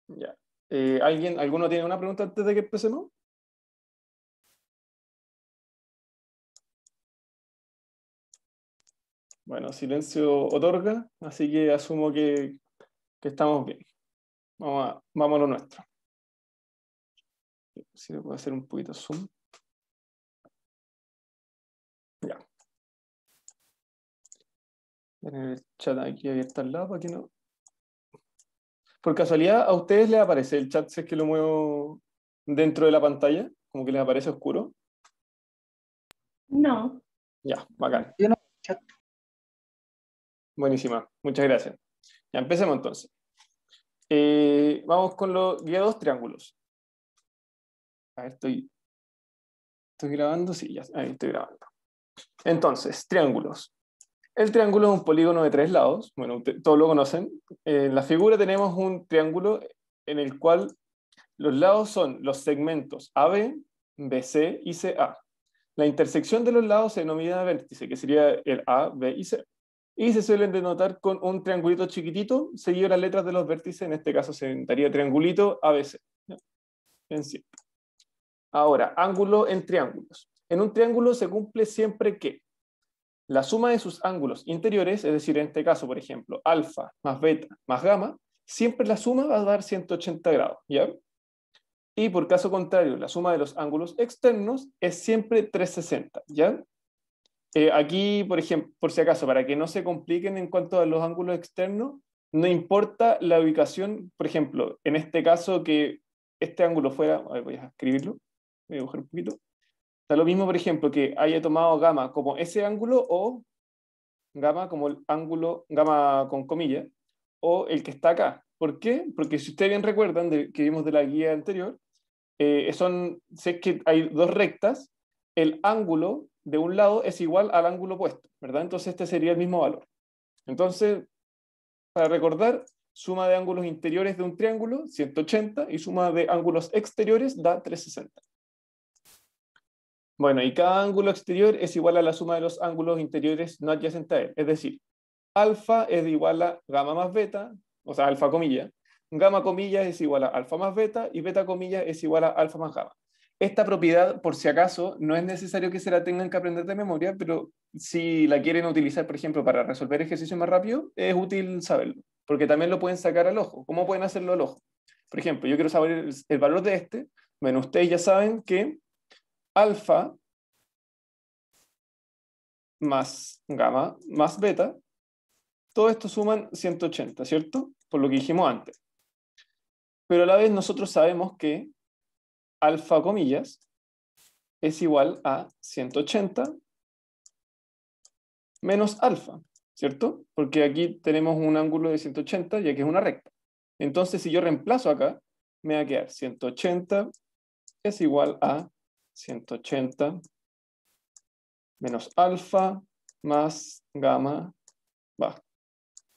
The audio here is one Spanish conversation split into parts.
Ya. ¿Alguno tiene una pregunta antes de que empecemos? Bueno, silencio otorga, así que asumo que estamos bien. Vamos a lo nuestro. Si le puedo hacer un poquito zoom. Ya. Tener el chat aquí abierto al lado para que no. Por casualidad, ¿a ustedes les aparece el chat si es que lo muevo dentro de la pantalla? Como que les aparece oscuro. No. Ya, bacán. Yo no, chat. Buenísima. Muchas gracias. Ya, empecemos entonces. Vamos con los guiados triángulos. A ver, ¿estoy grabando? Sí, ya, ahí estoy grabando. Entonces, triángulos. El triángulo es un polígono de 3 lados. Bueno, todos lo conocen. En la figura tenemos un triángulo en el cual los lados son los segmentos AB, BC y CA. La intersección de los lados se denomina vértice, que sería el A, B y C. Y se suelen denotar con un triangulito chiquitito, seguido de las letras de los vértices. En este caso se daría triangulito ABC. En sí. Ahora, ángulo en triángulos. En un triángulo se cumple siempre que la suma de sus ángulos interiores, es decir, en este caso, por ejemplo, alfa más beta más gamma, siempre la suma va a dar 180 grados, ¿ya? Y por caso contrario, la suma de los ángulos externos es siempre 360, ¿ya? Aquí, por ejemplo, por si acaso, para que no se compliquen en cuanto a los ángulos externos, no importa la ubicación, por ejemplo, en este caso que este ángulo fuera, a ver, voy a escribirlo, voy a dibujar un poquito, da lo mismo, por ejemplo, que haya tomado gamma como ese ángulo o gamma como el ángulo, gamma con comillas, o el que está acá. ¿Por qué? Porque si ustedes bien recuerdan que vimos de la guía anterior, si es que hay dos rectas, el ángulo de un lado es igual al ángulo opuesto, ¿verdad? Entonces este sería el mismo valor. Entonces, para recordar, suma de ángulos interiores de un triángulo, 180, y suma de ángulos exteriores da 360. Bueno, y cada ángulo exterior es igual a la suma de los ángulos interiores no adyacentes a él. Es decir, alfa es igual a gamma más beta, o sea, alfa comilla. Gamma comillas es igual a alfa más beta y beta comillas es igual a alfa más gamma. Esta propiedad, por si acaso, no es necesario que se la tengan que aprender de memoria, pero si la quieren utilizar, por ejemplo, para resolver ejercicios más rápido, es útil saberlo, porque también lo pueden sacar al ojo. ¿Cómo pueden hacerlo al ojo? Por ejemplo, yo quiero saber el valor de este. Bueno, ustedes ya saben que alfa más gamma más beta, todo esto suman 180, ¿cierto? Por lo que dijimos antes. Pero a la vez nosotros sabemos que alfa comillas es igual a 180 menos alfa, ¿cierto? Porque aquí tenemos un ángulo de 180 ya que es una recta. Entonces si yo reemplazo acá, me va a quedar 180 es igual a 180 menos alfa más gamma,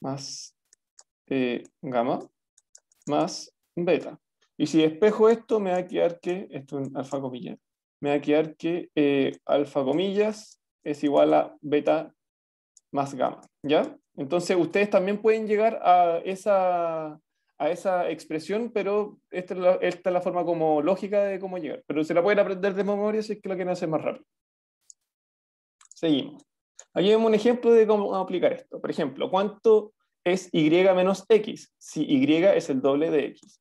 más gamma más beta. Y si despejo esto, me va a quedar que, esto es alfa comillas, me va a quedar que alfa comillas es igual a beta más gamma, ¿ya? Entonces ustedes también pueden llegar a esa expresión, pero esta es la forma como lógica de cómo llegar. Pero se la pueden aprender de memoria si es que lo quieren hacer más rápido. Seguimos. Aquí vemos un ejemplo de cómo aplicar esto. Por ejemplo, ¿cuánto es y menos x? Si y es el doble de x.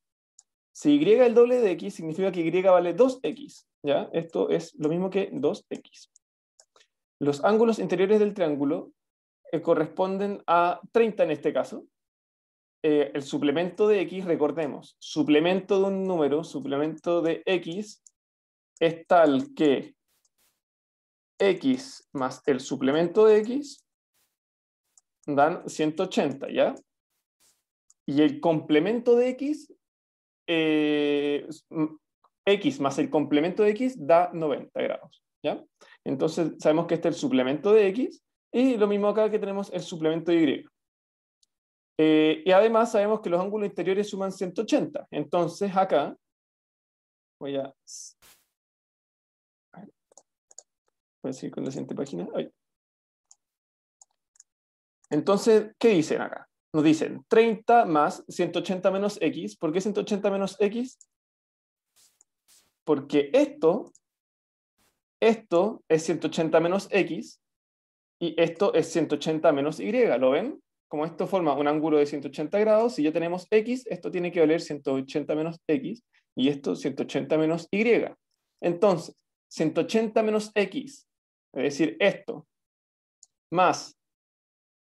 Si y es el doble de x, significa que y vale 2x. ¿Ya? Esto es lo mismo que 2x. Los ángulos interiores del triángulo corresponden a 30 en este caso. El suplemento de x, recordemos, suplemento de un número, suplemento de x, es tal que x más el suplemento de x dan 180, ¿ya? Y el complemento de x, x más el complemento de x da 90 grados, ¿ya? Entonces sabemos que este es el suplemento de x, y lo mismo acá que tenemos el suplemento de y. Y además sabemos que los ángulos interiores suman 180. Entonces acá, voy a seguir con la siguiente página. Entonces, ¿qué dicen acá? nos dicen 30 más 180 menos x. ¿Por qué 180 menos x? Porque esto es 180 menos x y esto es 180 menos y. ¿Lo ven? Como esto forma un ángulo de 180 grados, si ya tenemos x, esto tiene que valer 180 menos x y esto 180 menos y. Entonces, 180 menos x, es decir, esto, más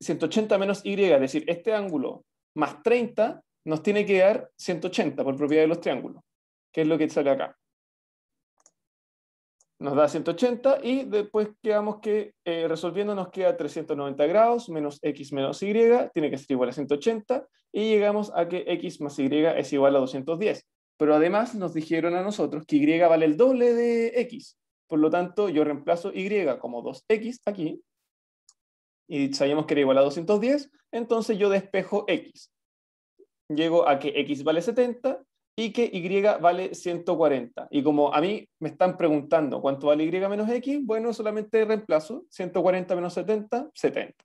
180 menos y, es decir, este ángulo, más 30, nos tiene que dar 180 por propiedad de los triángulos, que es lo que sale acá. Nos da 180 y después quedamos que resolviendo nos queda 390 grados menos x menos y, tiene que ser igual a 180 y llegamos a que x más y es igual a 210. Pero además nos dijeron a nosotros que y vale el doble de x. Por lo tanto, yo reemplazo y como 2x aquí y sabíamos que era igual a 210, entonces yo despejo x. Llego a que x vale 70 y que y vale 140. Y como a mí me están preguntando cuánto vale y menos x, bueno, solamente reemplazo 140 menos 70, 70.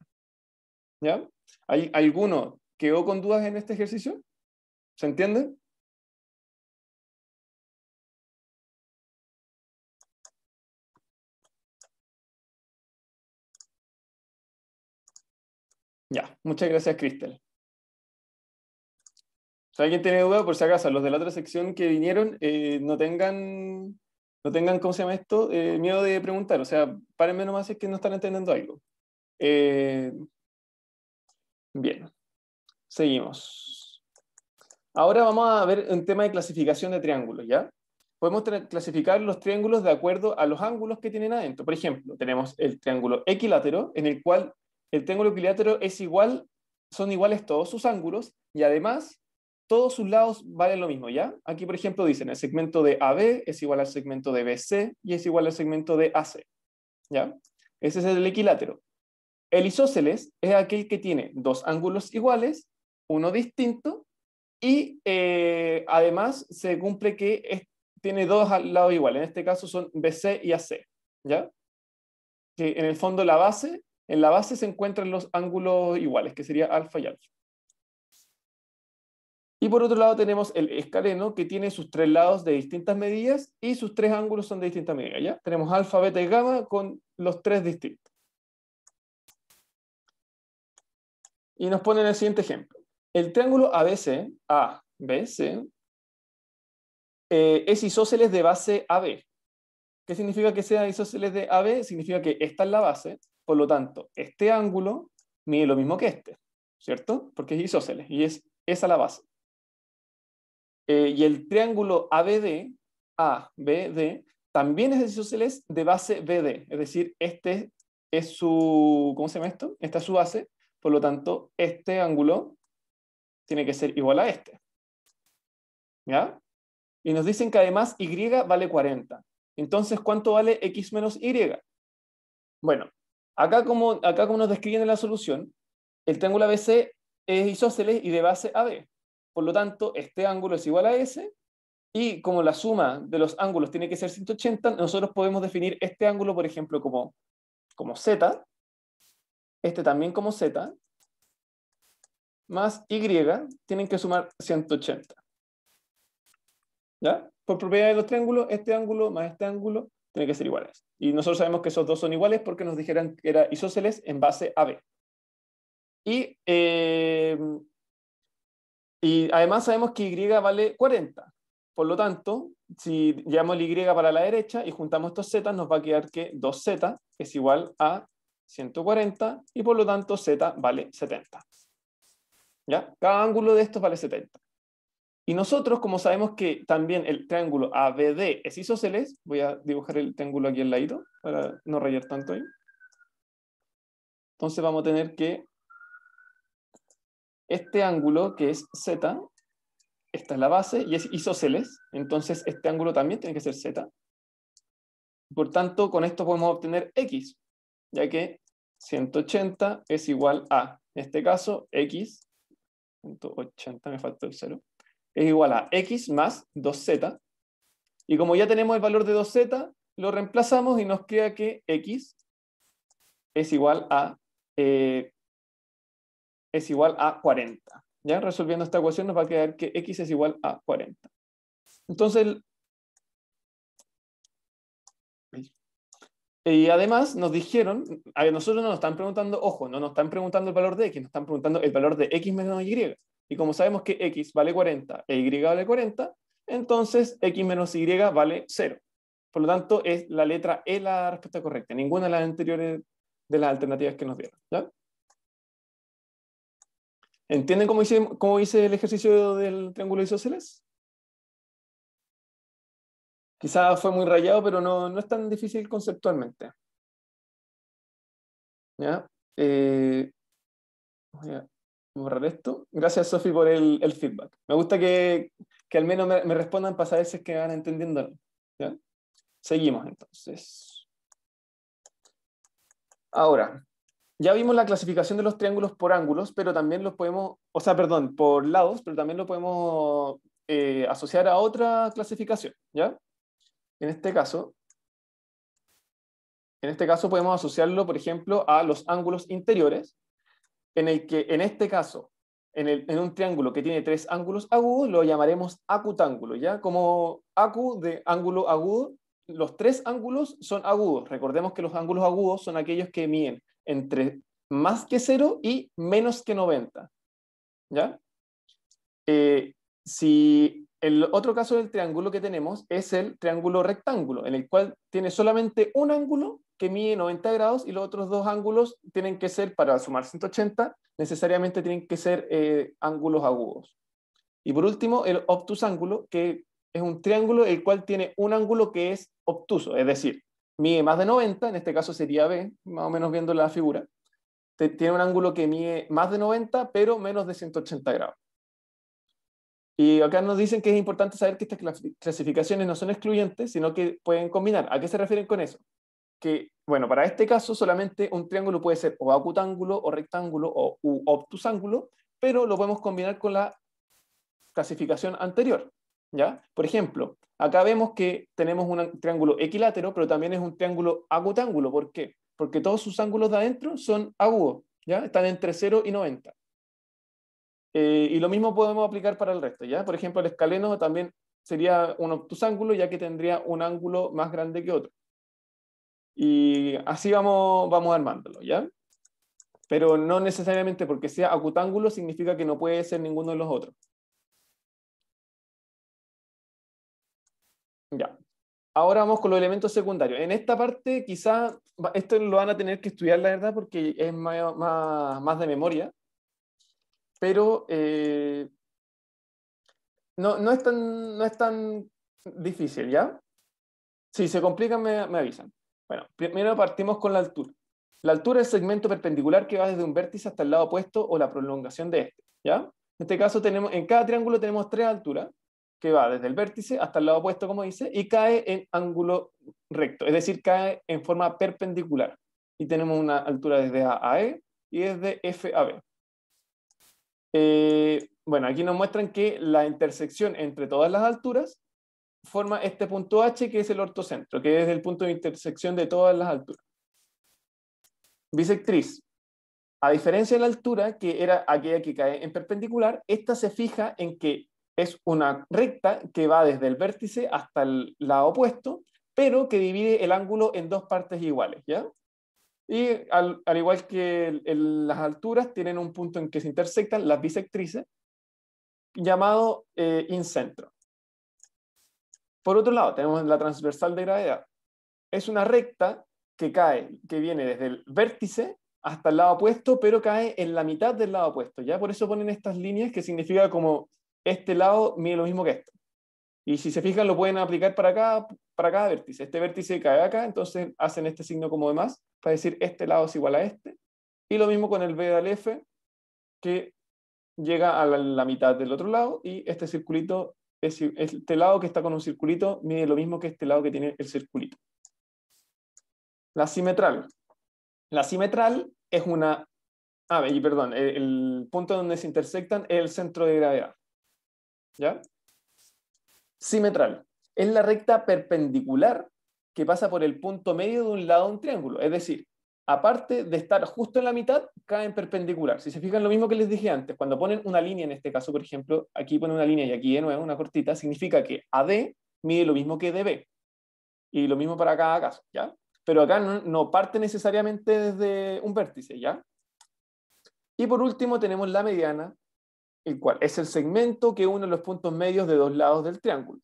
¿Ya? ¿Hay alguno quedó con dudas en este ejercicio? ¿Se entiende? Ya, muchas gracias, Cristel. Si alguien tiene duda, por si acaso, los de la otra sección que vinieron, no tengan, ¿cómo se llama esto? Miedo de preguntar. O sea, párenme nomás si es que no están entendiendo algo. Bien, seguimos. Ahora vamos a ver un tema de clasificación de triángulos, ¿ya? Podemos clasificar los triángulos de acuerdo a los ángulos que tienen adentro. Por ejemplo, tenemos el triángulo equilátero, en el cual el triángulo equilátero es igual, son iguales todos sus ángulos, y además todos sus lados valen lo mismo, ¿ya? Aquí, por ejemplo, dicen el segmento de AB es igual al segmento de BC y es igual al segmento de AC, ¿ya? Ese es el equilátero. El isósceles es aquel que tiene dos ángulos iguales, uno distinto, y además se cumple que tiene dos lados iguales. En este caso son BC y AC, ¿ya? Que en el fondo en la base se encuentran los ángulos iguales, que sería alfa y alfa. Y por otro lado tenemos el escaleno, que tiene sus tres lados de distintas medidas y sus tres ángulos son de distintas medidas, ¿ya? Tenemos alfa, beta y gamma con los tres distintos. Y nos ponen el siguiente ejemplo. El triángulo ABC, es isósceles de base AB. ¿Qué significa que sea isósceles de AB? Significa que esta es la base, por lo tanto, este ángulo mide lo mismo que este, ¿cierto? Porque es isósceles y es esa la base. Y el triángulo ABD, también es isósceles de base BD, es decir, este es su, ¿cómo se llama esto? Esta es su base, por lo tanto, este ángulo tiene que ser igual a este. ¿Ya? Y nos dicen que además Y vale 40. Entonces, ¿cuánto vale X menos Y? Bueno, acá como nos describen en la solución, el triángulo ABC es isósceles y de base AB. Por lo tanto, este ángulo es igual a ese, y como la suma de los ángulos tiene que ser 180, nosotros podemos definir este ángulo, por ejemplo, como Z, este también como Z, más Y, tienen que sumar 180. ¿Ya? Por propiedad de los triángulos, este ángulo más este ángulo tiene que ser iguales. Y nosotros sabemos que esos dos son iguales porque nos dijeron que era isósceles en base AB. Y además sabemos que Y vale 40. Por lo tanto, si llevamos el Y para la derecha y juntamos estos Z, nos va a quedar que 2Z es igual a 140 y por lo tanto Z vale 70. ¿Ya? Cada ángulo de estos vale 70. Y nosotros, como sabemos que también el triángulo ABD es isósceles, voy a dibujar el triángulo aquí al ladito para no rayar tanto ahí. Entonces vamos a tener que este ángulo, que es Z, esta es la base y es isósceles, entonces este ángulo también tiene que ser Z. Por tanto, con esto podemos obtener X, ya que 180 es igual a, en este caso, X, 180, me falta el 0, es igual a X más 2Z. Y como ya tenemos el valor de 2Z, lo reemplazamos y nos queda que X es igual a es igual a 40. ¿Ya? Resolviendo esta ecuación nos va a quedar que x es igual a 40. Entonces, y además nos dijeron, a nosotros no nos están preguntando, ojo, no nos están preguntando el valor de x, nos están preguntando el valor de x menos y. Y como sabemos que x vale 40 e y vale 40, entonces x menos y vale 0. Por lo tanto, es la letra E la respuesta correcta, ninguna de las anteriores de las alternativas que nos dieron. ¿Ya? ¿Entienden cómo hice el ejercicio del triángulo isósceles? Quizás fue muy rayado, pero no es tan difícil conceptualmente. ¿Ya? Voy a borrar esto. Gracias, Sofi, por el feedback. Me gusta que al menos me respondan para saber si es que van entendiendo. ¿Ya? Seguimos entonces. Ahora, ya vimos la clasificación de los triángulos por ángulos, pero también los podemos, o sea, perdón, por lados, pero también lo podemos asociar a otra clasificación, ¿ya? En este caso podemos asociarlo, por ejemplo, a los ángulos interiores, en el que, en este caso, en un triángulo que tiene 3 ángulos agudos, lo llamaremos acutángulo, ¿ya? Como acu de ángulo agudo, los 3 ángulos son agudos. Recordemos que los ángulos agudos son aquellos que miden entre más que 0 y menos que 90, ¿ya? Si el otro caso del triángulo que tenemos es el triángulo rectángulo, en el cual tiene solamente un ángulo que mide 90 grados y los otros 2 ángulos tienen que ser, para sumar 180, necesariamente tienen que ser ángulos agudos. Y por último, el obtusángulo, que es un triángulo el cual tiene un ángulo que es obtuso, es decir, mide más de 90, en este caso sería B, más o menos viendo la figura, tiene un ángulo que mide más de 90, pero menos de 180 grados. Y acá nos dicen que es importante saber que estas clasificaciones no son excluyentes, sino que pueden combinar. ¿A qué se refieren con eso? Que, bueno, para este caso solamente un triángulo puede ser o acutángulo, o rectángulo, o obtusángulo, pero lo podemos combinar con la clasificación anterior, ¿ya? Por ejemplo, acá vemos que tenemos un triángulo equilátero, pero también es un triángulo acutángulo. ¿Por qué? Porque todos sus ángulos de adentro son agudos, ¿ya? Están entre 0 y 90. Y lo mismo podemos aplicar para el resto, ¿ya? Por ejemplo, el escaleno también sería un obtusángulo, ya que tendría un ángulo más grande que otro. Y así vamos armándolo, ¿ya? Pero no necesariamente porque sea acutángulo significa que no puede ser ninguno de los otros. Ya. Ahora vamos con los elementos secundarios. En esta parte quizá esto lo van a tener que estudiar, la verdad, porque es más de memoria. Pero no es tan difícil, ¿ya? Si se complican, me avisan. Bueno, primero partimos con la altura. La altura es el segmento perpendicular que va desde un vértice hasta el lado opuesto o la prolongación de este, ¿ya? En este caso, en cada triángulo tenemos 3 alturas, que va desde el vértice hasta el lado opuesto, como dice, y cae en ángulo recto, es decir, cae en forma perpendicular. Y tenemos una altura desde A a E y desde F a B. Bueno, aquí nos muestran que la intersección entre todas las alturas forma este punto H, que es el ortocentro, que es el punto de intersección de todas las alturas. Bisectriz. A diferencia de la altura, que era aquella que cae en perpendicular, esta se fija en que es una recta que va desde el vértice hasta el lado opuesto, pero que divide el ángulo en 2 partes iguales, ¿ya? Y al igual que las alturas, tienen un punto en que se intersectan las bisectrices, llamado incentro. Por otro lado, tenemos la transversal de gravedad. Es una recta que viene desde el vértice hasta el lado opuesto, pero cae en la mitad del lado opuesto, ¿ya? Por eso ponen estas líneas, que significa como este lado mide lo mismo que esto. Y si se fijan, lo pueden aplicar para cada vértice. Este vértice cae acá, entonces hacen este signo como de más, para decir este lado es igual a este. Y lo mismo con el B al F, que llega a la mitad del otro lado, y este circulito, este lado que está con un circulito, mide lo mismo que este lado que tiene el circulito. La simetral. La simetral es una... perdón, el punto donde se intersectan es el centro de gravedad. ¿Ya? Simetral. Es la recta perpendicular que pasa por el punto medio de un lado de un triángulo. Es decir, aparte de estar justo en la mitad, caen perpendicular. Si se fijan, lo mismo que les dije antes, cuando ponen una línea, en este caso, por ejemplo, aquí ponen una línea y aquí de nuevo una cortita, significa que AD mide lo mismo que DB. Y lo mismo para cada caso, ¿ya? Pero acá no parte necesariamente desde un vértice, ¿ya? Y por último tenemos la mediana, el cual es el segmento que une los puntos medios de dos lados del triángulo.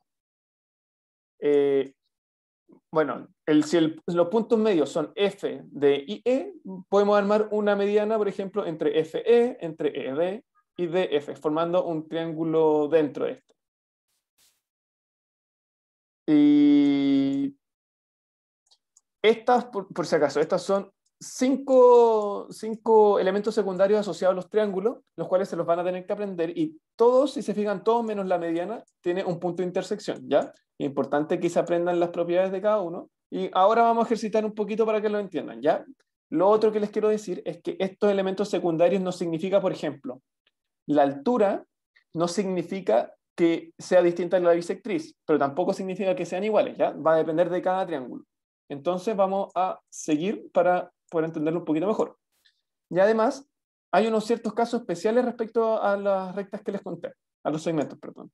Bueno, si los puntos medios son F, D y E, podemos armar una mediana, por ejemplo, entre FE, entre ED y DF, formando un triángulo dentro de esto. Y estas, por si acaso, estas son cinco elementos secundarios asociados a los triángulos, los cuales se los van a tener que aprender, y todos, si se fijan, todos menos la mediana, tiene un punto de intersección, ¿ya? Es importante que se aprendan las propiedades de cada uno, y ahora vamos a ejercitar un poquito para que lo entiendan, ¿ya? Lo otro que les quiero decir es que estos elementos secundarios no significa, por ejemplo, la altura no significa que sea distinta de la bisectriz, pero tampoco significa que sean iguales, ¿ya? Va a depender de cada triángulo. Entonces vamos a seguir para poder entenderlo un poquito mejor. Y además, hay unos ciertos casos especiales respecto a las rectas que les conté, a los segmentos, perdón.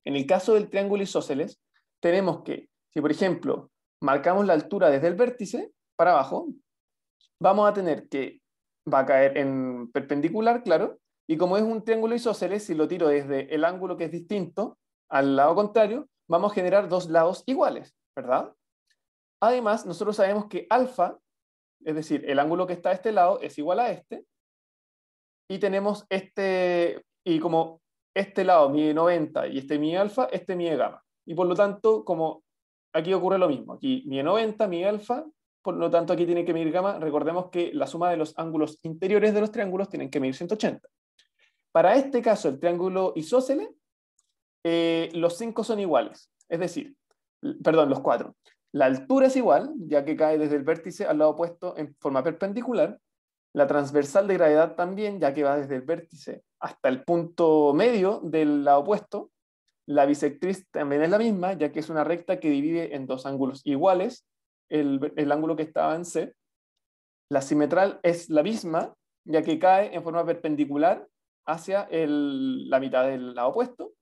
En el caso del triángulo isósceles, tenemos que, si por ejemplo, marcamos la altura desde el vértice para abajo, vamos a tener que, va a caer en perpendicular, claro, y como es un triángulo isósceles, si lo tiro desde el ángulo que es distinto al lado contrario, vamos a generar dos lados iguales, ¿verdad? Además, nosotros sabemos que alfa, es decir, el ángulo que está a este lado es igual a este, y tenemos y como este lado mide 90 y este mide alfa, este mide gamma. Y por lo tanto, como aquí ocurre lo mismo, aquí mide 90, mide alfa, por lo tanto aquí tiene que medir gamma. Recordemos que la suma de los ángulos interiores de los triángulos tienen que medir 180. Para este caso, el triángulo isósceles, los 5 son iguales, es decir, perdón, los 4. La altura es igual, ya que cae desde el vértice al lado opuesto en forma perpendicular. La transversal de gravedad también, ya que va desde el vértice hasta el punto medio del lado opuesto. La bisectriz también es la misma, ya que es una recta que divide en dos ángulos iguales el ángulo que estaba en C. La simetral es la misma, ya que cae en forma perpendicular hacia la mitad del lado opuesto.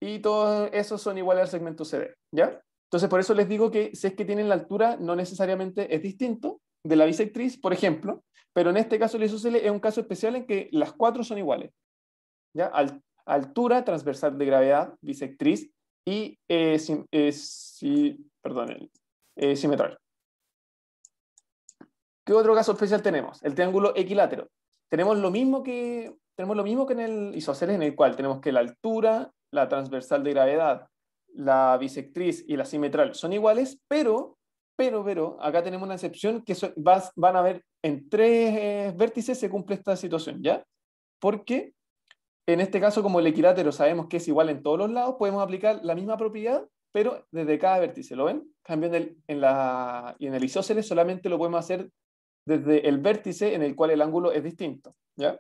Y todos esos son iguales al segmento CD, ¿ya? Entonces, por eso les digo que si es que tienen la altura, no necesariamente es distinto de la bisectriz, por ejemplo, pero en este caso el isósceles es un caso especial en que las 4 son iguales, ¿ya? Altura, transversal de gravedad, bisectriz y simetral. ¿Qué otro caso especial tenemos? El triángulo equilátero. Tenemos lo mismo que en el isósceles, en el cual tenemos que la altura, la transversal de gravedad, la bisectriz y la simetral son iguales, pero acá tenemos una excepción que van a ver en 3 vértices se cumple esta situación, ¿ya? Porque en este caso, como el equilátero sabemos que es igual en todos los lados, podemos aplicar la misma propiedad, pero desde cada vértice, ¿lo ven? En cambio, en el isósceles solamente lo podemos hacer desde el vértice en el cual el ángulo es distinto, ¿ya?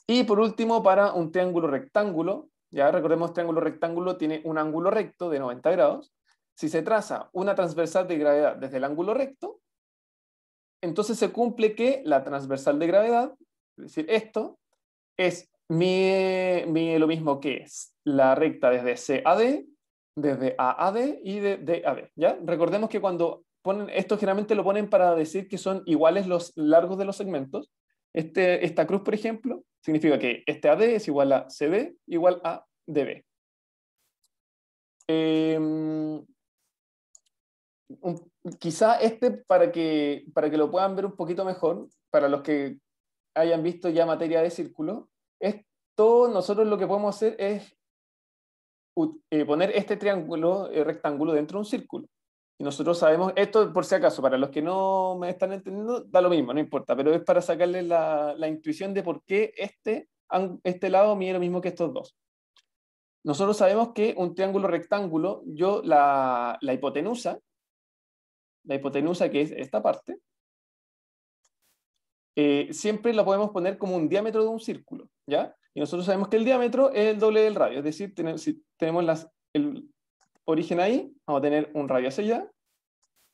Y por último, para un triángulo rectángulo, ya recordemos, triángulo rectángulo tiene un ángulo recto de 90 grados. Si se traza una transversal de gravedad desde el ángulo recto, entonces se cumple que la transversal de gravedad, es decir, esto, mide lo mismo que es la recta desde C a D, desde A a D y de D a D, ¿ya? Recordemos que cuando ponen esto, generalmente lo ponen para decir que son iguales los largos de los segmentos. Esta cruz, por ejemplo, significa que este AD es igual a CD igual a DB. Quizá para que lo puedan ver un poquito mejor, para los que hayan visto ya materia de círculo, esto nosotros lo que podemos hacer es poner este triángulo rectángulo dentro de un círculo. Y nosotros sabemos, esto por si acaso, para los que no me están entendiendo, da lo mismo, no importa, pero es para sacarle la intuición de por qué este lado mide lo mismo que estos dos. Nosotros sabemos que un triángulo rectángulo, la hipotenusa que es esta parte, siempre la podemos poner como un diámetro de un círculo, ¿ya? Y nosotros sabemos que el diámetro es el doble del radio, es decir, si tenemos el origen ahí, vamos a tener un radio hacia allá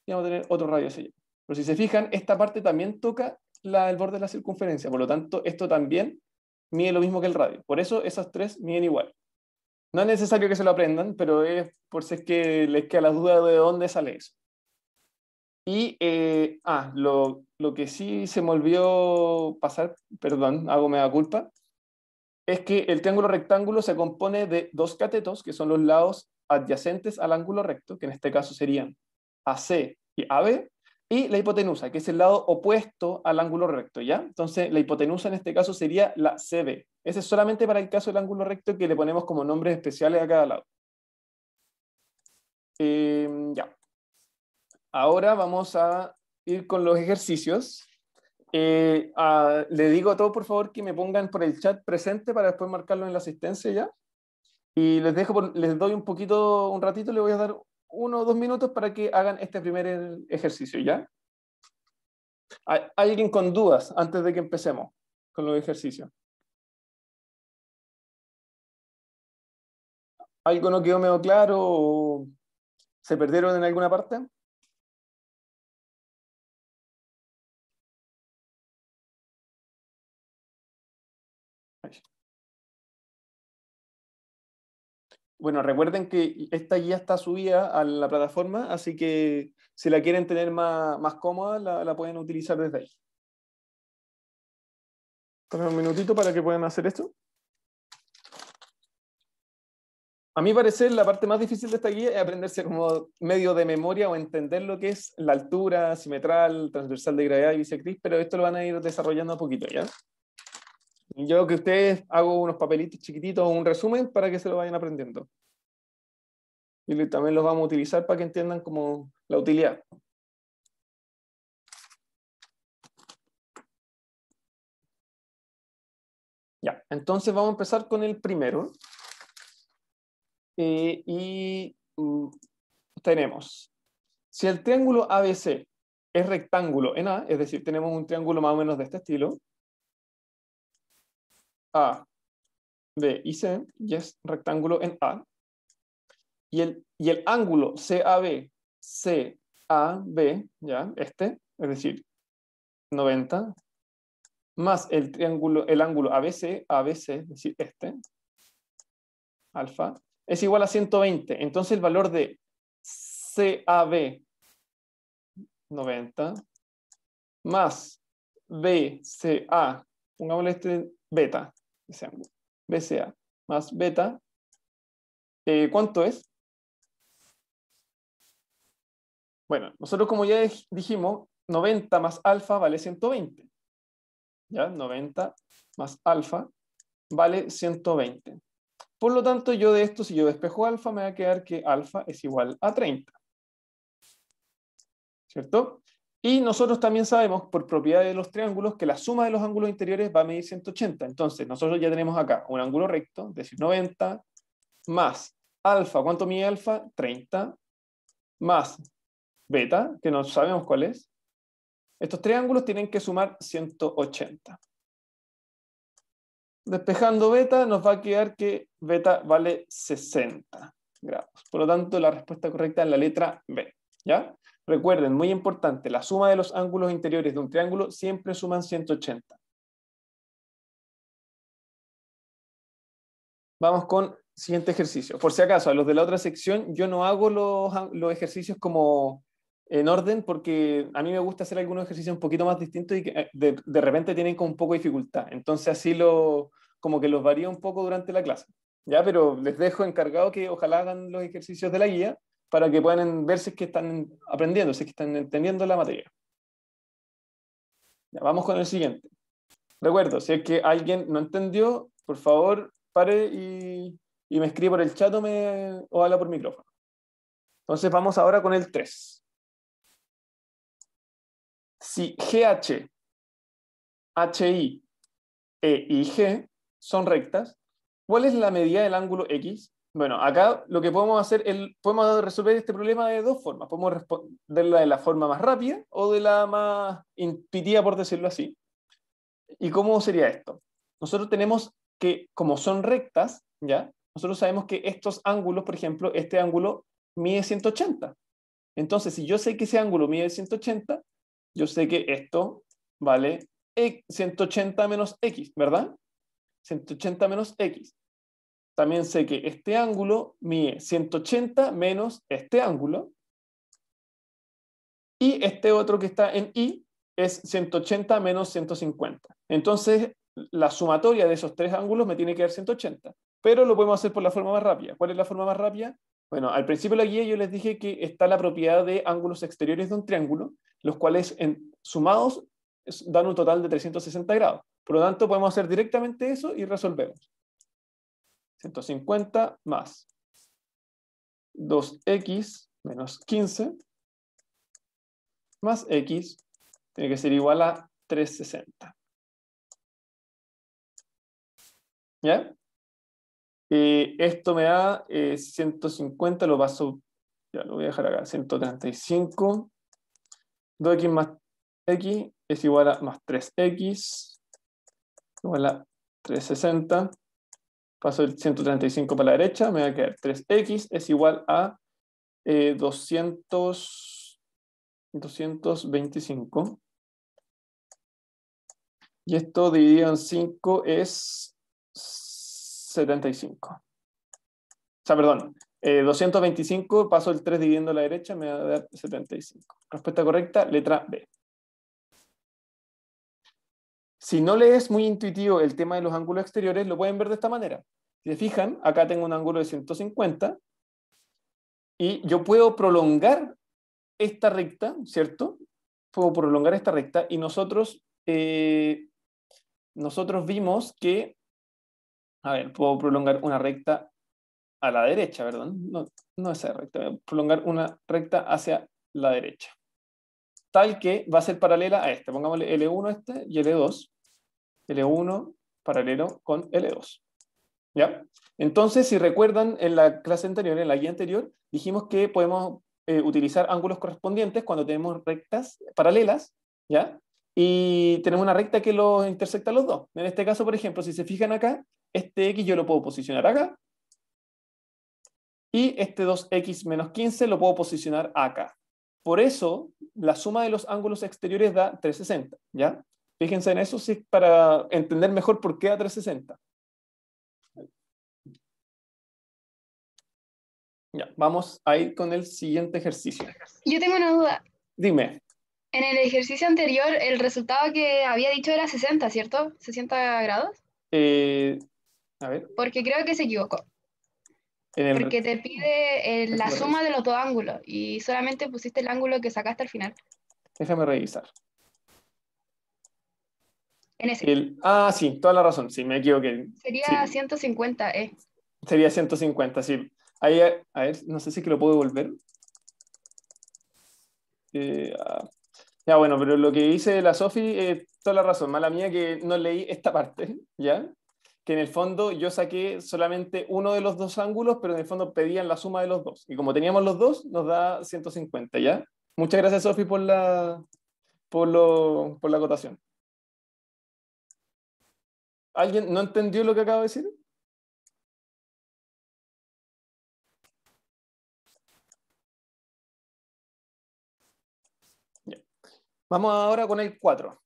y vamos a tener otro radio hacia allá. Pero si se fijan, esta parte también toca el borde de la circunferencia, por lo tanto, esto también mide lo mismo que el radio. Por eso esas tres miden igual. No es necesario que se lo aprendan, pero es por si es que les queda la duda de dónde sale eso. Y lo que sí se me olvidó pasar, perdón, hago mea culpa, es que el triángulo rectángulo se compone de dos catetos, que son los lados adyacentes al ángulo recto, que en este caso serían AC y AB, y la hipotenusa, que es el lado opuesto al ángulo recto, ¿ya? Entonces, la hipotenusa en este caso sería la CB. Ese es solamente para el caso del ángulo recto, que le ponemos como nombres especiales a cada lado. Ya. Ahora vamos a ir con los ejercicios. Le digo a todos, por favor, que me pongan por el chat presente para después marcarlo en la asistencia, ¿ya? Y les doy un ratito, les voy a dar 1 o 2 minutos para que hagan este primer ejercicio, ¿ya? ¿Hay alguien con dudas antes de que empecemos con los ejercicios? ¿Algo no quedó medio claro o se perdieron en alguna parte? Bueno, recuerden que esta guía está subida a la plataforma, así que si la quieren tener más cómoda, la pueden utilizar desde ahí. Tomen un minutito para que puedan hacer esto. A mi parecer, la parte más difícil de esta guía es aprenderse como medio de memoria o entender lo que es la altura, simetral, transversal de gravedad y bisectriz, pero esto lo van a ir desarrollando a poquito, ¿ya? Y yo que ustedes hago unos papelitos chiquititos o un resumen para que se lo vayan aprendiendo. Y también los vamos a utilizar para que entiendan como la utilidad. Ya, entonces vamos a empezar con el primero. Tenemos, si el triángulo ABC es rectángulo en A, es decir, tenemos un triángulo más o menos de este estilo, A, B y C, y es rectángulo en A, y el ángulo CAB, CAB, ¿ya? Es decir, 90, más el ángulo ABC, ABC, es decir, alfa, es igual a 120. Entonces el valor de CAB, 90, más BCA, pongámosle beta, BCA, más beta, ¿cuánto es? Bueno, nosotros como ya dijimos, 90 más alfa vale 120. ¿Ya? 90 más alfa vale 120. Por lo tanto, yo de esto, si yo despejo alfa, me va a quedar que alfa es igual a 30. ¿Cierto? Y nosotros también sabemos, por propiedad de los triángulos, que la suma de los ángulos interiores va a medir 180. Entonces, nosotros ya tenemos acá un ángulo recto, es decir, 90, más alfa, ¿cuánto mide alfa? 30, más beta, que no sabemos cuál es. Estos triángulos tienen que sumar 180. Despejando beta, nos va a quedar que beta vale 60 grados. Por lo tanto, la respuesta correcta es la letra B. ¿Ya? Recuerden, muy importante, la suma de los ángulos interiores de un triángulo siempre suman 180. Vamos con siguiente ejercicio. Por si acaso, a los de la otra sección, yo no hago los ejercicios como en orden, porque a mí me gusta hacer algunos ejercicios un poquito más distintos y que de repente tienen como un poco de dificultad. Entonces así como que los varía un poco durante la clase. ¿Ya? Pero les dejo encargado que ojalá hagan los ejercicios de la guía para que puedan ver si es que están aprendiendo, si es que están entendiendo la materia. Ya, vamos con el siguiente. Recuerdo, si es que alguien no entendió, por favor, pare y me escribe por el chat o habla por micrófono. Entonces vamos ahora con el 3. Si GH, HI, E y G son rectas, ¿cuál es la medida del ángulo X? Bueno, acá lo que podemos hacer, podemos resolver este problema de dos formas. Podemos responderla de la forma más rápida o de la más intuitiva, por decirlo así. ¿Y cómo sería esto? Nosotros tenemos que, como son rectas, ¿ya? Nosotros sabemos que estos ángulos, por ejemplo, este ángulo mide 180. Entonces, si yo sé que ese ángulo mide 180, yo sé que esto vale 180 menos x, ¿verdad? 180 menos x. También sé que este ángulo mide 180 menos este ángulo. Y este otro que está en y es 180 menos 150. Entonces, la sumatoria de esos tres ángulos me tiene que dar 180. Pero lo podemos hacer por la forma más rápida. ¿Cuál es la forma más rápida? Bueno, al principio de la guía yo les dije que está la propiedad de ángulos exteriores de un triángulo, los cuales sumados dan un total de 360 grados. Por lo tanto, podemos hacer directamente eso y resolvemos. 150 más 2x menos 15 más x tiene que ser igual a 360. ¿Ya? Esto me da 150, lo paso, ya lo voy a dejar acá, 135. 2x más x es igual a más 3x, igual a 360. Paso el 135 para la derecha, me va a quedar 3x es igual a 225. Y esto dividido en 5 es 75. O sea, perdón, 225, paso el 3 dividiendo a la derecha, me va a dar 75. Respuesta correcta, letra B. Si no le es muy intuitivo el tema de los ángulos exteriores, lo pueden ver de esta manera. Si se fijan, acá tengo un ángulo de 150 y yo puedo prolongar esta recta, ¿cierto? Puedo prolongar esta recta y nosotros vimos que, a ver, puedo prolongar una recta a la derecha, ¿verdad? No esa recta, voy a prolongar una recta hacia la derecha. Tal que va a ser paralela a esta. Pongámosle L1 este y L2. L1 paralelo con L2. ¿Ya? Entonces, si recuerdan, en la clase anterior, en la guía anterior, dijimos que podemos utilizar ángulos correspondientes cuando tenemos rectas paralelas, ¿ya? Y tenemos una recta que los intersecta los dos. En este caso, por ejemplo, si se fijan acá, este X yo lo puedo posicionar acá, y este 2x menos 15 lo puedo posicionar acá. Por eso, la suma de los ángulos exteriores da 360, ¿ya? Fíjense en eso, sí, para entender mejor por qué da 360. Ya, vamos a ir con el siguiente ejercicio. Yo tengo una duda. Dime. En el ejercicio anterior, el resultado que había dicho era 60, ¿cierto? 60 grados. A ver, Porque creo que se equivocó. en el... Porque te pide la Déjame suma revisar. de los dos ángulos y solamente pusiste el ángulo que sacaste al final. Déjame revisar. En ese. Sí, toda la razón, sí, me equivoqué. Sería Sí, 150, sería 150, sí. Ahí, a ver, no sé si que lo puedo devolver. Eh, ah, ya, bueno, pero lo que dice la Sofi, toda la razón. Mala mía que no leí esta parte, ¿ya? Que en el fondo yo saqué solamente uno de los dos ángulos, pero en el fondo pedían la suma de los dos. Y como teníamos los dos, nos da 150, ¿ya? Muchas gracias, Sofi, por la acotación. ¿Alguien no entendió lo que acabo de decir? Ya. Vamos ahora con el 4.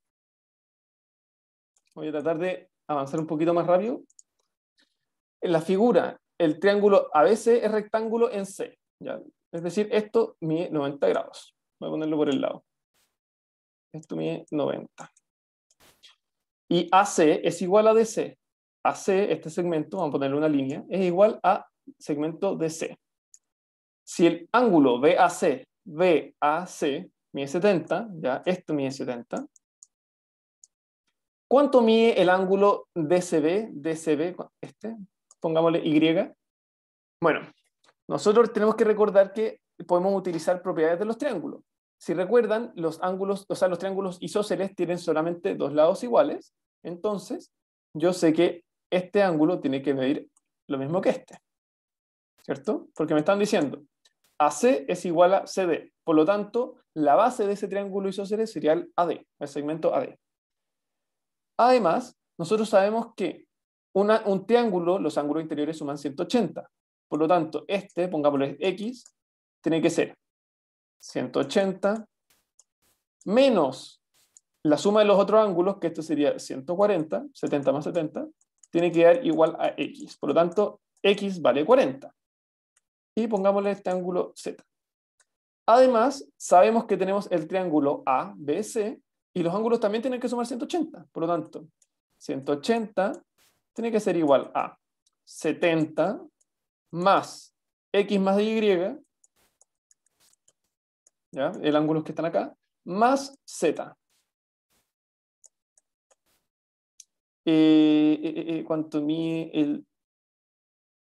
Voy a tratar de avanzar un poquito más rápido. En la figura, el triángulo ABC es rectángulo en C, ¿ya? Es decir, esto mide 90 grados. Voy a ponerlo por el lado. Esto mide 90. Y AC es igual a DC. AC, este segmento, vamos a ponerle una línea, es igual a segmento DC. Si el ángulo BAC mide 70, ya, esto mide 70. ¿Cuánto mide el ángulo DCB, este? Pongámosle Y. Bueno, nosotros tenemos que recordar que podemos utilizar propiedades de los triángulos. Si recuerdan, los ángulos, o sea, los triángulos isósceles tienen solamente dos lados iguales. Entonces, yo sé que este ángulo tiene que medir lo mismo que este. ¿Cierto? Porque me están diciendo, AC es igual a CD. Por lo tanto, la base de ese triángulo isósceles sería el AD, el segmento AD. Además, nosotros sabemos que un triángulo, los ángulos interiores suman 180. Por lo tanto, pongámosle X, tiene que ser 180 menos la suma de los otros ángulos, que esto sería 140, 70 más 70, tiene que dar igual a x. Por lo tanto, x vale 40. Y pongámosle este ángulo z. Además, sabemos que tenemos el triángulo ABC y los ángulos también tienen que sumar 180. Por lo tanto, 180 tiene que ser igual a 70 más x más y, ¿ya? El ángulo que están acá, más z. ¿Cuánto mide el...?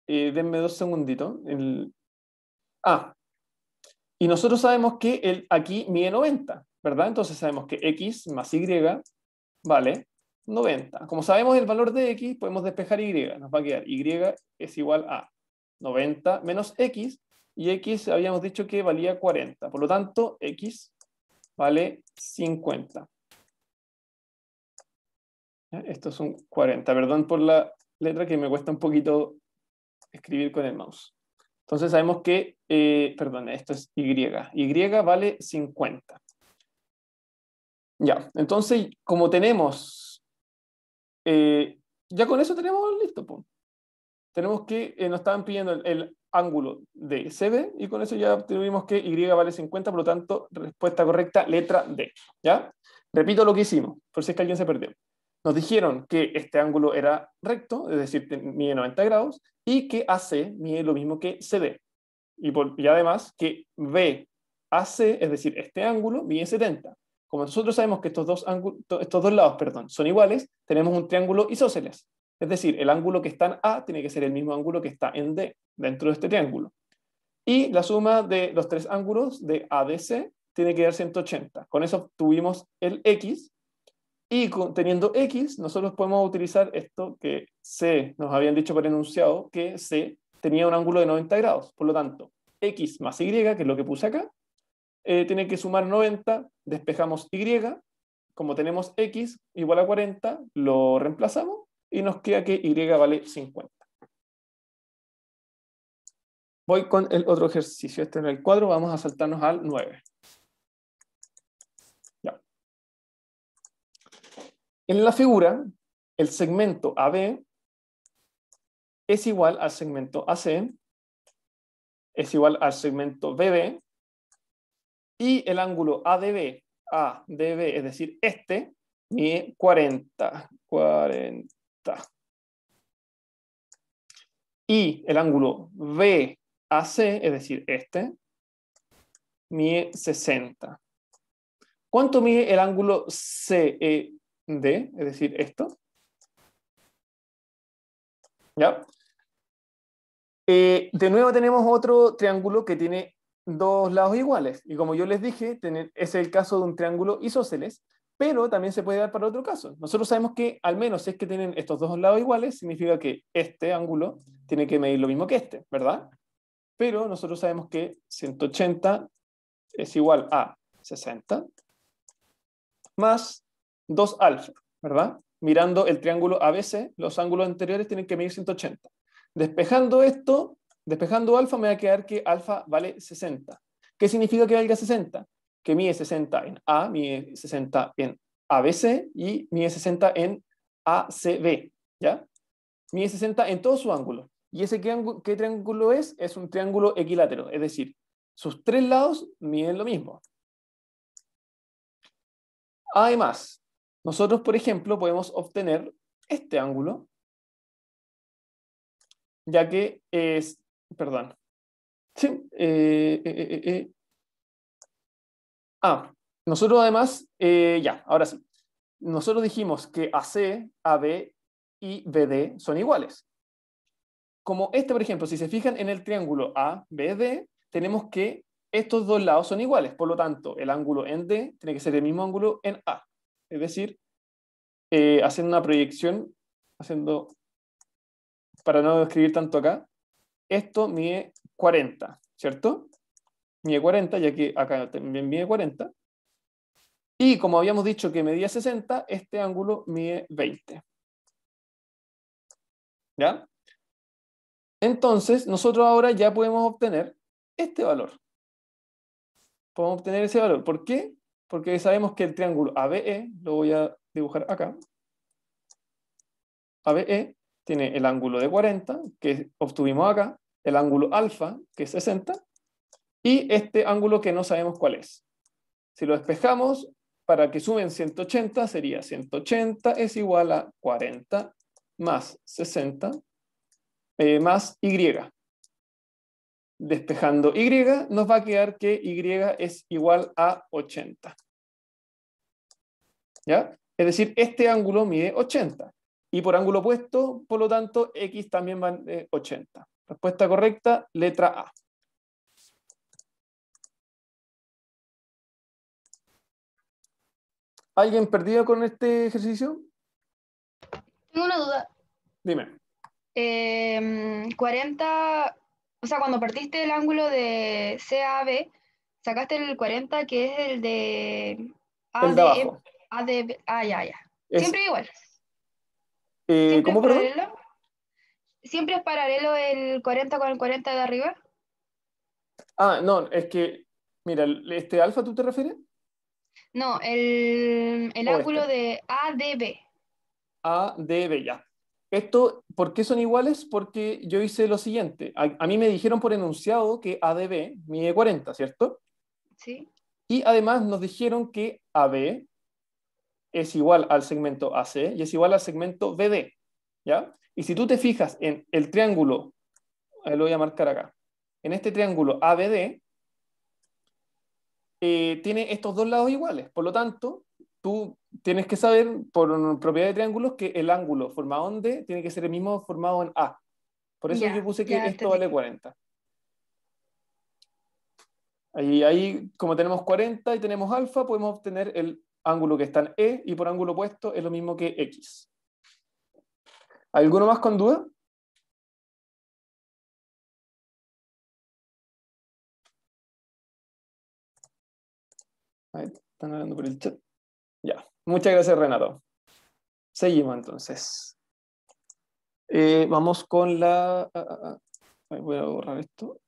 Denme 2 segunditos. Y nosotros sabemos que aquí mide 90, ¿verdad? Entonces sabemos que x más y vale 90. Como sabemos el valor de x, podemos despejar y. Nos va a quedar y es igual a 90 menos x, y x habíamos dicho que valía 40. Por lo tanto, x vale 50. Esto es un 40. Perdón por la letra que me cuesta un poquito escribir con el mouse. Entonces sabemos que, perdón, esto es y. Y vale 50. Ya, entonces, como tenemos, ya con eso tenemos listo, pues. Tenemos que, nos estaban pidiendo el ángulo de CB, y con eso ya tuvimos que y vale 50, por lo tanto, respuesta correcta, letra D. ¿Ya? Repito lo que hicimos, por si es que alguien se perdió. Nos dijeron que este ángulo era recto, es decir, mide 90 grados, y que AC mide lo mismo que CD. Y además que BAC, es decir, este ángulo, mide 70. Como nosotros sabemos que estos dos lados, son iguales, tenemos un triángulo isósceles. Es decir, el ángulo que está en A tiene que ser el mismo ángulo que está en D, dentro de este triángulo. Y la suma de los tres ángulos de ADC tiene que dar 180. Con eso obtuvimos el X, y teniendo X, nosotros podemos utilizar esto que C nos habían dicho por enunciado, que C tenía un ángulo de 90 grados. Por lo tanto, X más Y, que es lo que puse acá, tiene que sumar 90, despejamos Y, como tenemos X igual a 40, lo reemplazamos, y nos queda que Y vale 50. Voy con el otro ejercicio. Este en el cuadro, vamos a saltarnos al 9. Ya. En la figura, el segmento AB es igual al segmento AC, es igual al segmento BB, y el ángulo ADB, es decir, este, mide 40. Y el ángulo BAC, es decir, este, mide 60. ¿Cuánto mide el ángulo CED, es decir, esto? ¿Ya? De nuevo tenemos otro triángulo que tiene dos lados iguales. Y como yo les dije, es el caso de un triángulo isósceles, pero también se puede dar para otro caso. Nosotros sabemos que, al menos si es que tienen estos dos lados iguales, significa que este ángulo tiene que medir lo mismo que este, ¿verdad? Pero nosotros sabemos que 180 es igual a 60 más 2 alfa, ¿verdad? Mirando el triángulo ABC, los ángulos anteriores tienen que medir 180. Despejando esto, despejando alfa, me va a quedar que alfa vale 60. ¿Qué significa que valga 60? Que mide 60 en A, mide 60 en ABC y mide 60 en ACB, ¿ya? Mide 60 en todo su ángulo. ¿Y ese qué triángulo es? Es un triángulo equilátero, es decir, sus tres lados miden lo mismo. Además, nosotros, por ejemplo, podemos obtener este ángulo, ya que es, perdón. Sí, nosotros además, ya, ahora sí. Nosotros dijimos que AC, AB y BD son iguales. Como este, por ejemplo, si se fijan en el triángulo ABD, tenemos que estos dos lados son iguales. Por lo tanto, el ángulo en D tiene que ser el mismo ángulo en A. Es decir, haciendo una proyección, para no escribir tanto acá, esto mide 40, ¿cierto? Mide 40, ya que acá también mide 40. Y como habíamos dicho que medía 60, este ángulo mide 20. ¿Ya? Entonces, nosotros ahora ya podemos obtener este valor. podemos obtener ese valor. ¿Por qué? Porque sabemos que el triángulo ABE, lo voy a dibujar acá, ABE tiene el ángulo de 40, que obtuvimos acá, el ángulo alfa, que es 60, y este ángulo que no sabemos cuál es. Si lo despejamos, para que sumen 180, sería 180 es igual a 40 más 60 más Y. Despejando Y, nos va a quedar que Y es igual a 80. ¿Ya? Es decir, este ángulo mide 80. Y por ángulo opuesto, por lo tanto, X también va a 80. Respuesta correcta, letra A. ¿Alguien perdido con este ejercicio? Tengo una duda. Dime. 40, o sea, cuando partiste el ángulo de CAB, sacaste el 40 que es el de El de ADE, abajo. ADB, ya, ya. Es, Siempre igual. Siempre es ¿cómo, perdón? paralelo. Siempre es paralelo el 40 con el 40 de arriba. Ah, no, es que, mira, ¿este alfa tú te refieres? No, el ¿O ángulo este? de ADB. A, D, B, ya. Esto, ¿por qué son iguales? Porque yo hice lo siguiente. A mí me dijeron por enunciado que ADB mide 40, ¿cierto? ¿Sí? Y además nos dijeron que AB es igual al segmento AC y es igual al segmento BD, ¿ya? Y si tú te fijas en el triángulo, lo voy a marcar acá, en este triángulo ABD, tiene estos dos lados iguales. Por lo tanto, tú tienes que saber, por propiedad de triángulos, que el ángulo formado en D tiene que ser el mismo formado en A. Por eso yo Ya, puse que ya esto entendí. vale 40. Ahí, como tenemos 40 y tenemos alfa, podemos obtener el ángulo que está en E y por ángulo opuesto es lo mismo que X. ¿Alguno más con duda? Ahí están hablando por el chat. Ya. Muchas gracias, Renato. Seguimos entonces. Vamos con la... voy a borrar esto.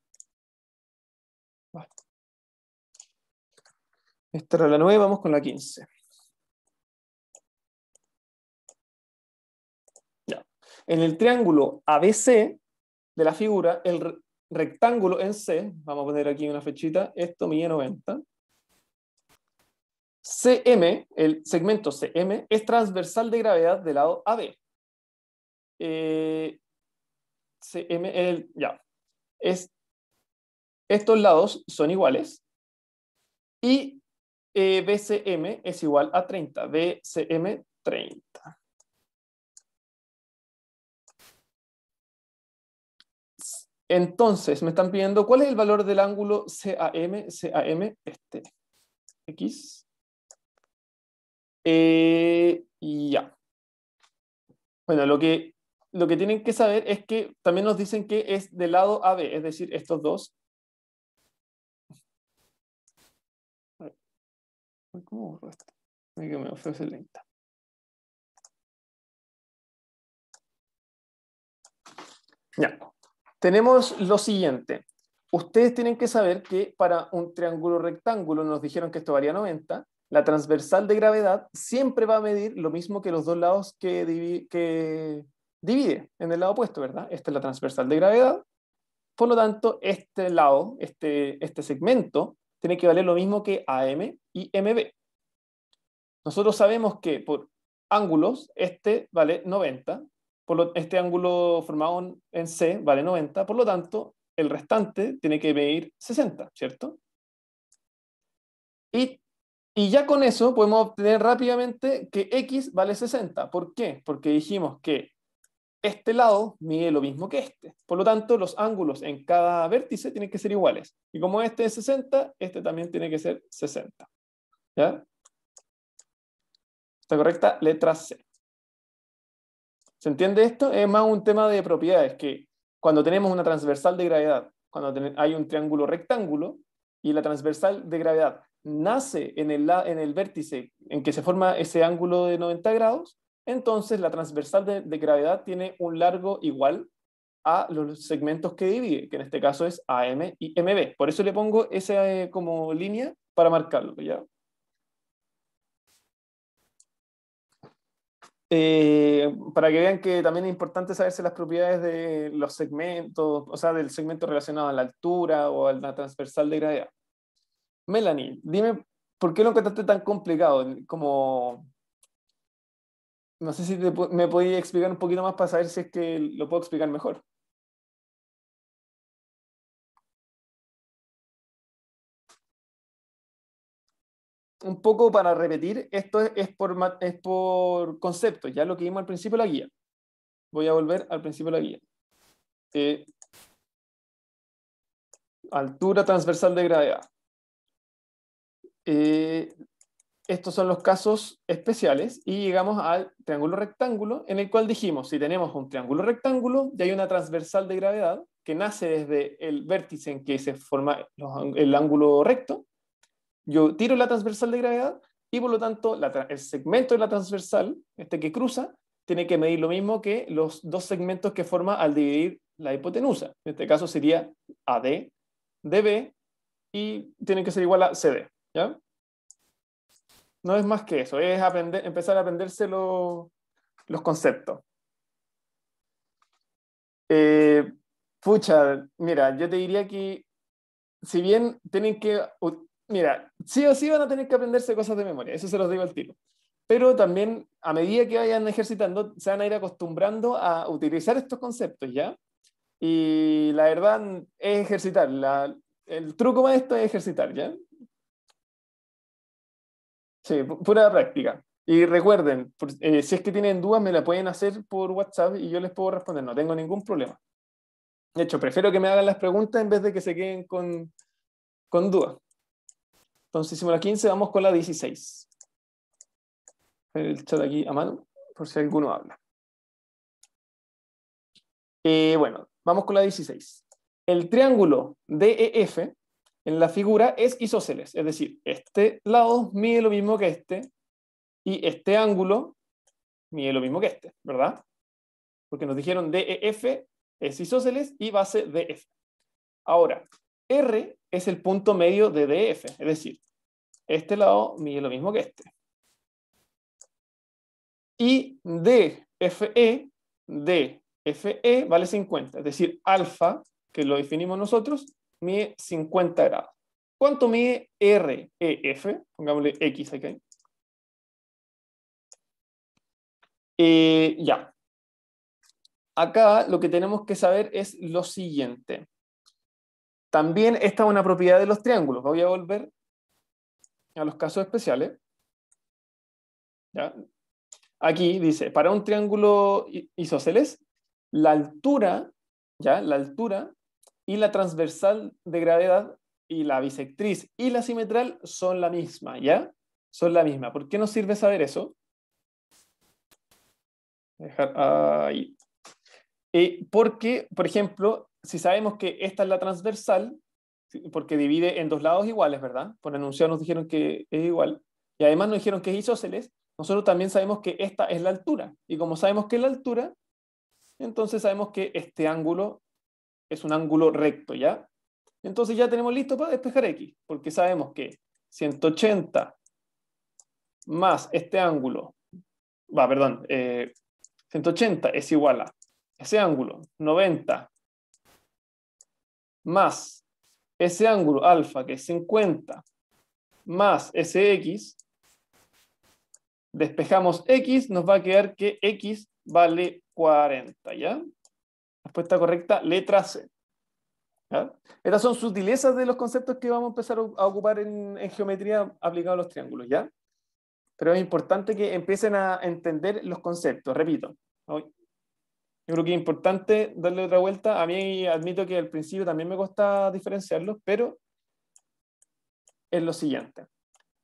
Esta era la 9, vamos con la 15. Ya. En el triángulo ABC de la figura, el rectángulo en C, vamos a poner aquí una fechita, esto mide 90. CM, el segmento CM, es transversal de gravedad del lado AB. CM, ya. Estos lados son iguales y BCM es igual a 30. BCM 30. Entonces, me están pidiendo cuál es el valor del ángulo CAM, CAM, este, X. Y ya. Bueno, lo que tienen que saber es que también nos dicen que es del lado AB, es decir, estos dos. ¿Cómo borro esto? Que me ofrece lenta. Ya. Tenemos lo siguiente. Ustedes tienen que saber que para un triángulo rectángulo, nos dijeron que esto varía 90, la transversal de gravedad siempre va a medir lo mismo que los dos lados que divide en el lado opuesto, ¿verdad? Esta es la transversal de gravedad. Por lo tanto, este lado, este segmento, tiene que valer lo mismo que AM y MB. Nosotros sabemos que por ángulos, este vale 90, este ángulo formado en C vale 90, por lo tanto, el restante tiene que medir 60, ¿cierto? Y, y ya con eso podemos obtener rápidamente que X vale 60. ¿Por qué? Porque dijimos que este lado mide lo mismo que este. Por lo tanto, los ángulos en cada vértice tienen que ser iguales. Y como este es 60, este también tiene que ser 60. ¿Ya? ¿Está correcta? Letra C. ¿Se entiende esto? Es más un tema de propiedades, que cuando tenemos una transversal de gravedad, cuando hay un triángulo rectángulo, y la transversal de gravedad nace en el vértice en que se forma ese ángulo de 90 grados, entonces la transversal de gravedad tiene un largo igual a los segmentos que divide, que en este caso es AM y MB. Por eso le pongo esa como línea para marcarlo, ¿ya? Para que vean que también es importante saberse las propiedades de los segmentos, o sea, del segmento relacionado a la altura o a la transversal de gravedad. Melanie, dime, ¿por qué lo encontraste tan complicado? Como, no sé si me podías explicar un poquito más para saber si es que lo puedo explicar mejor. Un poco para repetir, esto es por conceptos, ya lo que vimos al principio de la guía. Voy a volver al principio de la guía. Altura transversal de gravedad. Estos son los casos especiales y llegamos al triángulo rectángulo, en el cual dijimos, si tenemos un triángulo rectángulo y hay una transversal de gravedad que nace desde el vértice en que se forma el ángulo recto, yo tiro la transversal de gravedad y por lo tanto el segmento de la transversal, este que cruza, tiene que medir lo mismo que los dos segmentos que forma al dividir la hipotenusa. En este caso sería AD, DB, y tiene que ser igual a CD, ¿ya? No es más que eso, es empezar a aprenderse los conceptos. Pucha, mira, yo te diría que si bien tienen que, mira, sí o sí van a tener que aprenderse cosas de memoria, eso se los digo al tiro. Pero también, a medida que vayan ejercitando, se van a ir acostumbrando a utilizar estos conceptos, ¿ya? Y la verdad es ejercitar. El truco más esto es ejercitar, ¿ya? Sí, pura práctica. Y recuerden, si es que tienen dudas, me la pueden hacer por WhatsApp y yo les puedo responder, no tengo ningún problema. De hecho, prefiero que me hagan las preguntas en vez de que se queden con dudas. Entonces hicimos la 15, vamos con la 16. El chat aquí a mano, por si alguno habla. Bueno, vamos con la 16. El triángulo DEF en la figura es isósceles, es decir, este lado mide lo mismo que este y este ángulo mide lo mismo que este, ¿verdad? Porque nos dijeron DEF es isósceles y base DF. Ahora, R es el punto medio de DF, es decir, este lado mide lo mismo que este. Y DFE vale 50, es decir, alfa, que lo definimos nosotros, mide 50 grados. ¿Cuánto mide REF? Pongámosle X aquí. Ya. Acá lo que tenemos que saber es lo siguiente. También esta es una propiedad de los triángulos. Voy a volver a los casos especiales. ¿Ya? Aquí dice, para un triángulo isósceles, la altura, ¿ya? La altura y la transversal de gravedad y la bisectriz y la simetral son la misma, ¿ya? Son la misma. ¿Por qué nos sirve saber eso? Dejar ahí. Porque, por ejemplo, si sabemos que esta es la transversal, porque divide en dos lados iguales, ¿verdad? Por enunciado nos dijeron que es igual. Y además nos dijeron que es isósceles. Nosotros también sabemos que esta es la altura. Y como sabemos que es la altura, entonces sabemos que este ángulo es un ángulo recto, ¿ya? Entonces ya tenemos listo para despejar X, porque sabemos que 180 más este ángulo, 180 es igual a ese ángulo, 90 más ese ángulo alfa, que es 50, más ese X, despejamos X, nos va a quedar que X vale 40, ¿ya? Respuesta correcta, letra C. ¿Ya? Estas son sutilezas de los conceptos que vamos a empezar a ocupar en geometría aplicada a los triángulos, ¿ya? Pero es importante que empiecen a entender los conceptos, repito. Yo creo que es importante darle otra vuelta. A mí admito que al principio también me cuesta diferenciarlos, pero es lo siguiente.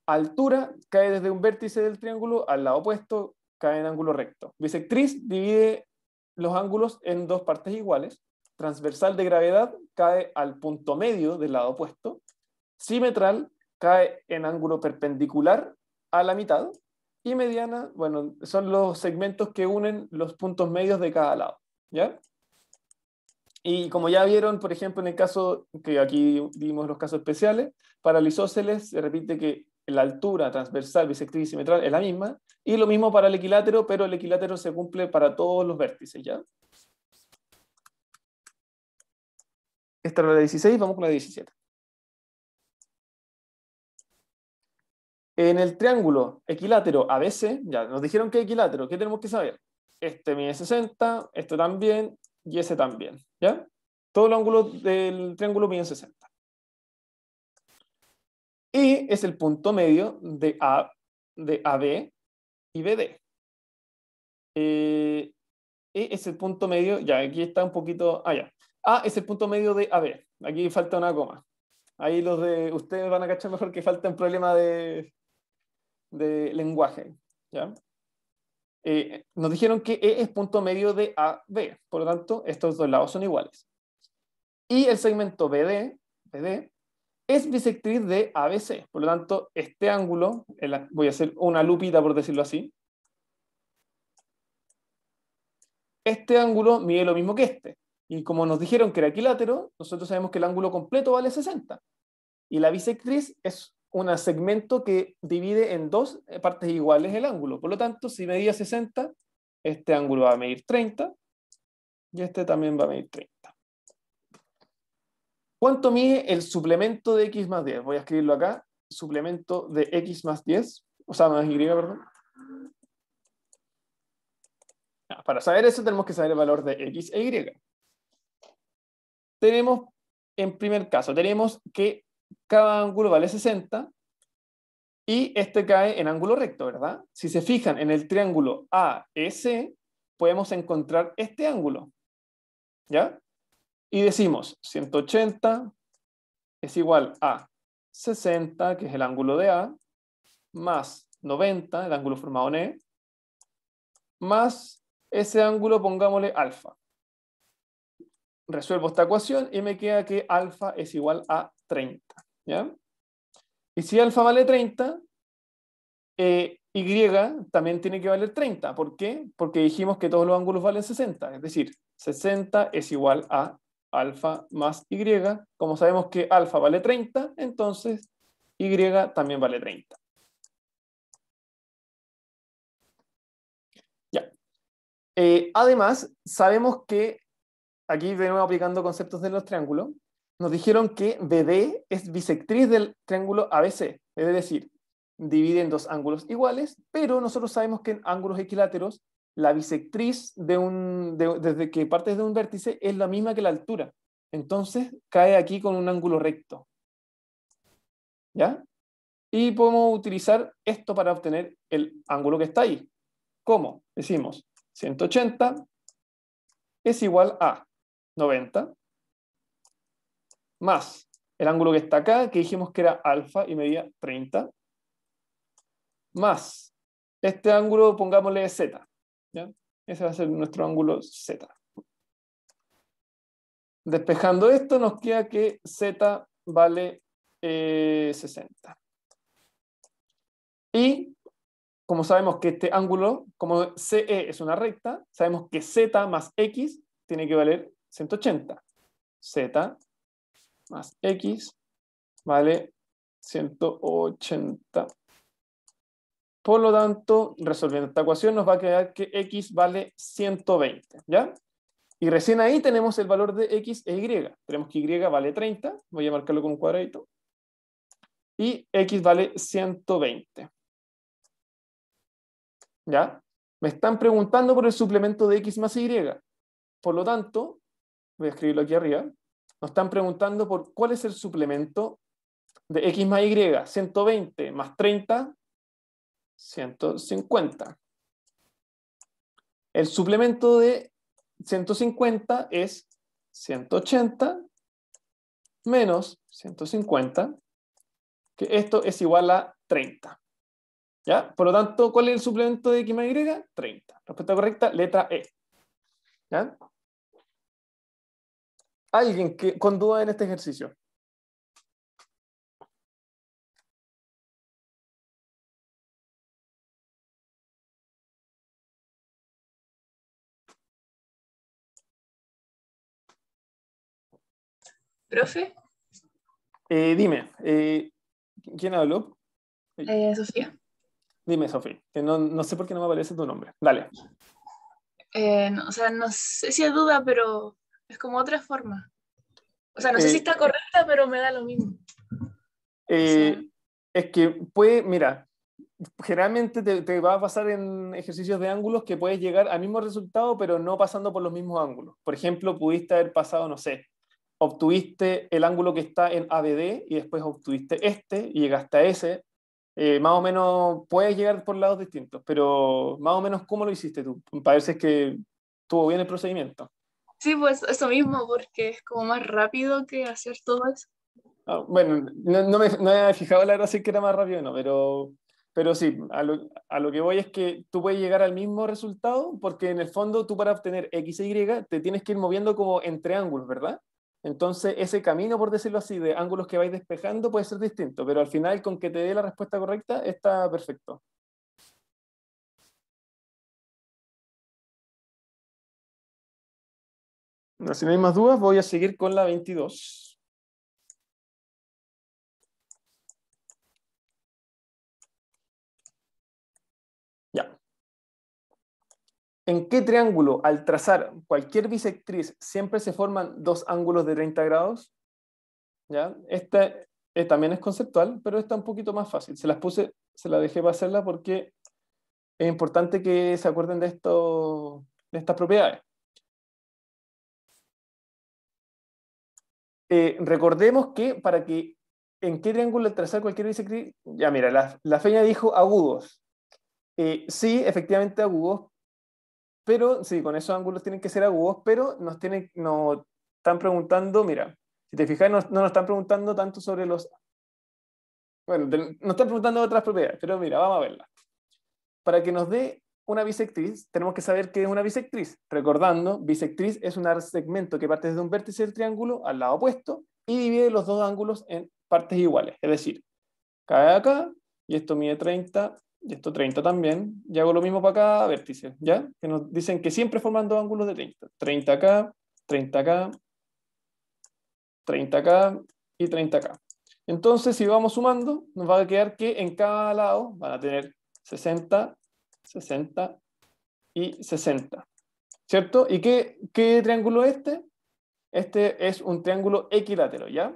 Altura cae desde un vértice del triángulo al lado opuesto, cae en ángulo recto. Bisectriz divide los ángulos en dos partes iguales. Transversal de gravedad cae al punto medio del lado opuesto. Simetral cae en ángulo perpendicular a la mitad. Y mediana, bueno, son los segmentos que unen los puntos medios de cada lado. ¿Ya? Y como ya vieron, por ejemplo, en el caso que aquí vimos los casos especiales, para el isósceles se repite que la altura transversal, bisectriz y simetral es la misma, y lo mismo para el equilátero, pero el equilátero se cumple para todos los vértices, ¿ya? Esta era la 16, vamos con la 17. En el triángulo equilátero ABC, ya nos dijeron que equilátero, ¿qué tenemos que saber? Este mide 60, este también, y ese también, ¿ya? Todos los ángulos del triángulo miden 60. Y es el punto medio de AB y BD. E es el punto medio, ya, aquí está un poquito, ya. A es el punto medio de AB. Aquí falta una coma. Ahí los de ustedes van a cachar mejor que falta un problema de lenguaje, ¿ya? Nos dijeron que E es punto medio de AB, por lo tanto, estos dos lados son iguales. Y el segmento BD es bisectriz de ABC, por lo tanto, este ángulo, voy a hacer una lupita por decirlo así, este ángulo mide lo mismo que este. Y como nos dijeron que era equilátero, nosotros sabemos que el ángulo completo vale 60. Y la bisectriz es un segmento que divide en dos partes iguales el ángulo. Por lo tanto, si medía 60, este ángulo va a medir 30 y este también va a medir 30. ¿Cuánto mide el suplemento de x más 10? Voy a escribirlo acá. Suplemento de x más 10, o sea, más y, perdón. Para saber eso tenemos que saber el valor de x e y. Tenemos, en primer caso, tenemos que cada ángulo vale 60 y este cae en ángulo recto, ¿verdad? Si se fijan en el triángulo AEC, podemos encontrar este ángulo, ¿ya? Y decimos 180 es igual a 60, que es el ángulo de A, más 90, el ángulo formado en E, más ese ángulo, pongámosle alfa. Resuelvo esta ecuación y me queda que alfa es igual a 30, ¿ya? Y si alfa vale 30, y también tiene que valer 30. ¿Por qué? Porque dijimos que todos los ángulos valen 60. Es decir, 60 es igual a alfa más y. Como sabemos que alfa vale 30, entonces y también vale 30. Ya. Además, sabemos que, aquí venimos aplicando conceptos de los triángulos, nos dijeron que BD es bisectriz del triángulo ABC. Es decir, divide en dos ángulos iguales, pero nosotros sabemos que en ángulos equiláteros la bisectriz desde que partes de un vértice es la misma que la altura. Entonces cae aquí con un ángulo recto. ¿Ya? Y podemos utilizar esto para obtener el ángulo que está ahí. ¿Cómo? Decimos 180 es igual a 90 más el ángulo que está acá, que dijimos que era alfa y medía 30, más este ángulo, pongámosle z. ¿Ya? Ese va a ser nuestro ángulo z. Despejando esto, nos queda que z vale 60. Y como sabemos que este ángulo, como CE es una recta, sabemos que z más x tiene que valer 180. Z más x vale 180. Por lo tanto, resolviendo esta ecuación nos va a quedar que x vale 120, ¿ya? Y recién ahí tenemos el valor de x e y. Tenemos que y vale 30, voy a marcarlo con un cuadradito, y x vale 120. ¿Ya? Me están preguntando por el suplemento de x más y. Por lo tanto, voy a escribirlo aquí arriba, nos están preguntando por cuál es el suplemento de x más y. 120 más 30, 150. El suplemento de 150 es 180 menos 150, que esto es igual a 30. ¿Ya? Por lo tanto, ¿cuál es el suplemento de x más y? 30. Respuesta correcta, letra E. ¿Ya? ¿Alguien con duda en este ejercicio? Profe, Dime, ¿quién habló? Sofía. Dime, Sofía, que no sé por qué no me aparece tu nombre. Dale. No, o sea, no sé si es duda, pero es como otra forma. O sea, no sé si Eh, está correcta, pero me da lo mismo. O sea, es que puede, mira, generalmente te va a pasar en ejercicios de ángulos que puedes llegar al mismo resultado, pero no pasando por los mismos ángulos. Por ejemplo, pudiste haber pasado, no sé, obtuviste el ángulo que está en ABD y después obtuviste este y llegaste a ese. Más o menos puedes llegar por lados distintos, pero más o menos ¿cómo lo hiciste tú? Para ver si es que estuvo bien el procedimiento. sí, pues eso mismo, porque es como más rápido que hacer todo eso. Ah, bueno, no me había fijado la verdad si es que era más rápido o no, pero sí, a lo que voy es que tú puedes llegar al mismo resultado porque en el fondo tú para obtener X e Y te tienes que ir moviendo como entre ángulos, ¿verdad? Entonces ese camino, por decirlo así, de ángulos que vais despejando puede ser distinto, pero al final con que te dé la respuesta correcta está perfecto. Si no hay más dudas, voy a seguir con la 22. Ya. ¿En qué triángulo, al trazar cualquier bisectriz, siempre se forman dos ángulos de 30 grados? ¿Ya? Esta también es conceptual, pero está un poquito más fácil. Se la dejé para hacerla porque es importante que se acuerden de estas propiedades. Recordemos que para que en qué triángulo al trazar cualquier bisectriz, ya mira, la Feña dijo agudos. Sí, efectivamente agudos, pero sí, con esos ángulos tienen que ser agudos, pero nos están preguntando, mira, si te fijas, no nos están preguntando tanto sobre los, bueno, nos están preguntando otras propiedades, pero mira, vamos a verla. Para que nos dé una bisectriz, tenemos que saber qué es una bisectriz. Recordando, bisectriz es un segmento que parte desde un vértice del triángulo al lado opuesto y divide los dos ángulos en partes iguales. Es decir, cae acá y esto mide 30 y esto 30 también. Y hago lo mismo para cada vértice, ¿ya? Que nos dicen que siempre forman dos ángulos de 30. 30 acá, 30 acá, 30 acá y 30 acá. Entonces, si vamos sumando, nos va a quedar que en cada lado van a tener 60, 60 y 60. ¿Cierto? ¿Y qué triángulo es este? Este es un triángulo equilátero, ¿ya?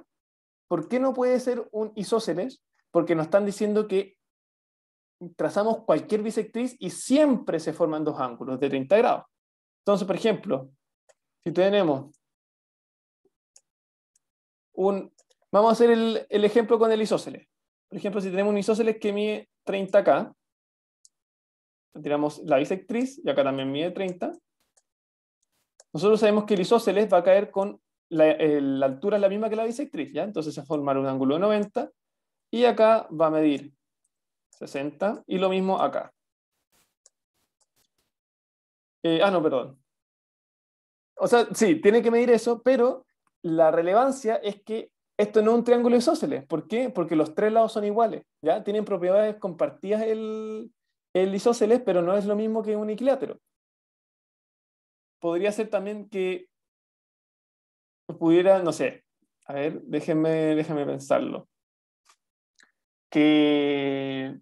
¿Por qué no puede ser un isósceles? Porque nos están diciendo que trazamos cualquier bisectriz y siempre se forman dos ángulos de 30 grados. Entonces, por ejemplo, si tenemos un... Vamos a hacer el ejemplo con el isósceles. Por ejemplo, si tenemos un isósceles que mide 30 acá, tiramos la bisectriz y acá también mide 30. Nosotros sabemos que el isósceles va a caer con la altura es la misma que la bisectriz, ¿ya? Entonces se va a formar un ángulo de 90 y acá va a medir 60 y lo mismo acá. No, perdón. O sea, sí, tiene que medir eso, pero la relevancia es que esto no es un triángulo isósceles. ¿Por qué? Porque los tres lados son iguales, ¿ya? Tienen propiedades compartidas el isósceles, pero no es lo mismo que un equilátero. Podría ser también que pudiera, no sé, a ver, déjenme pensarlo. Que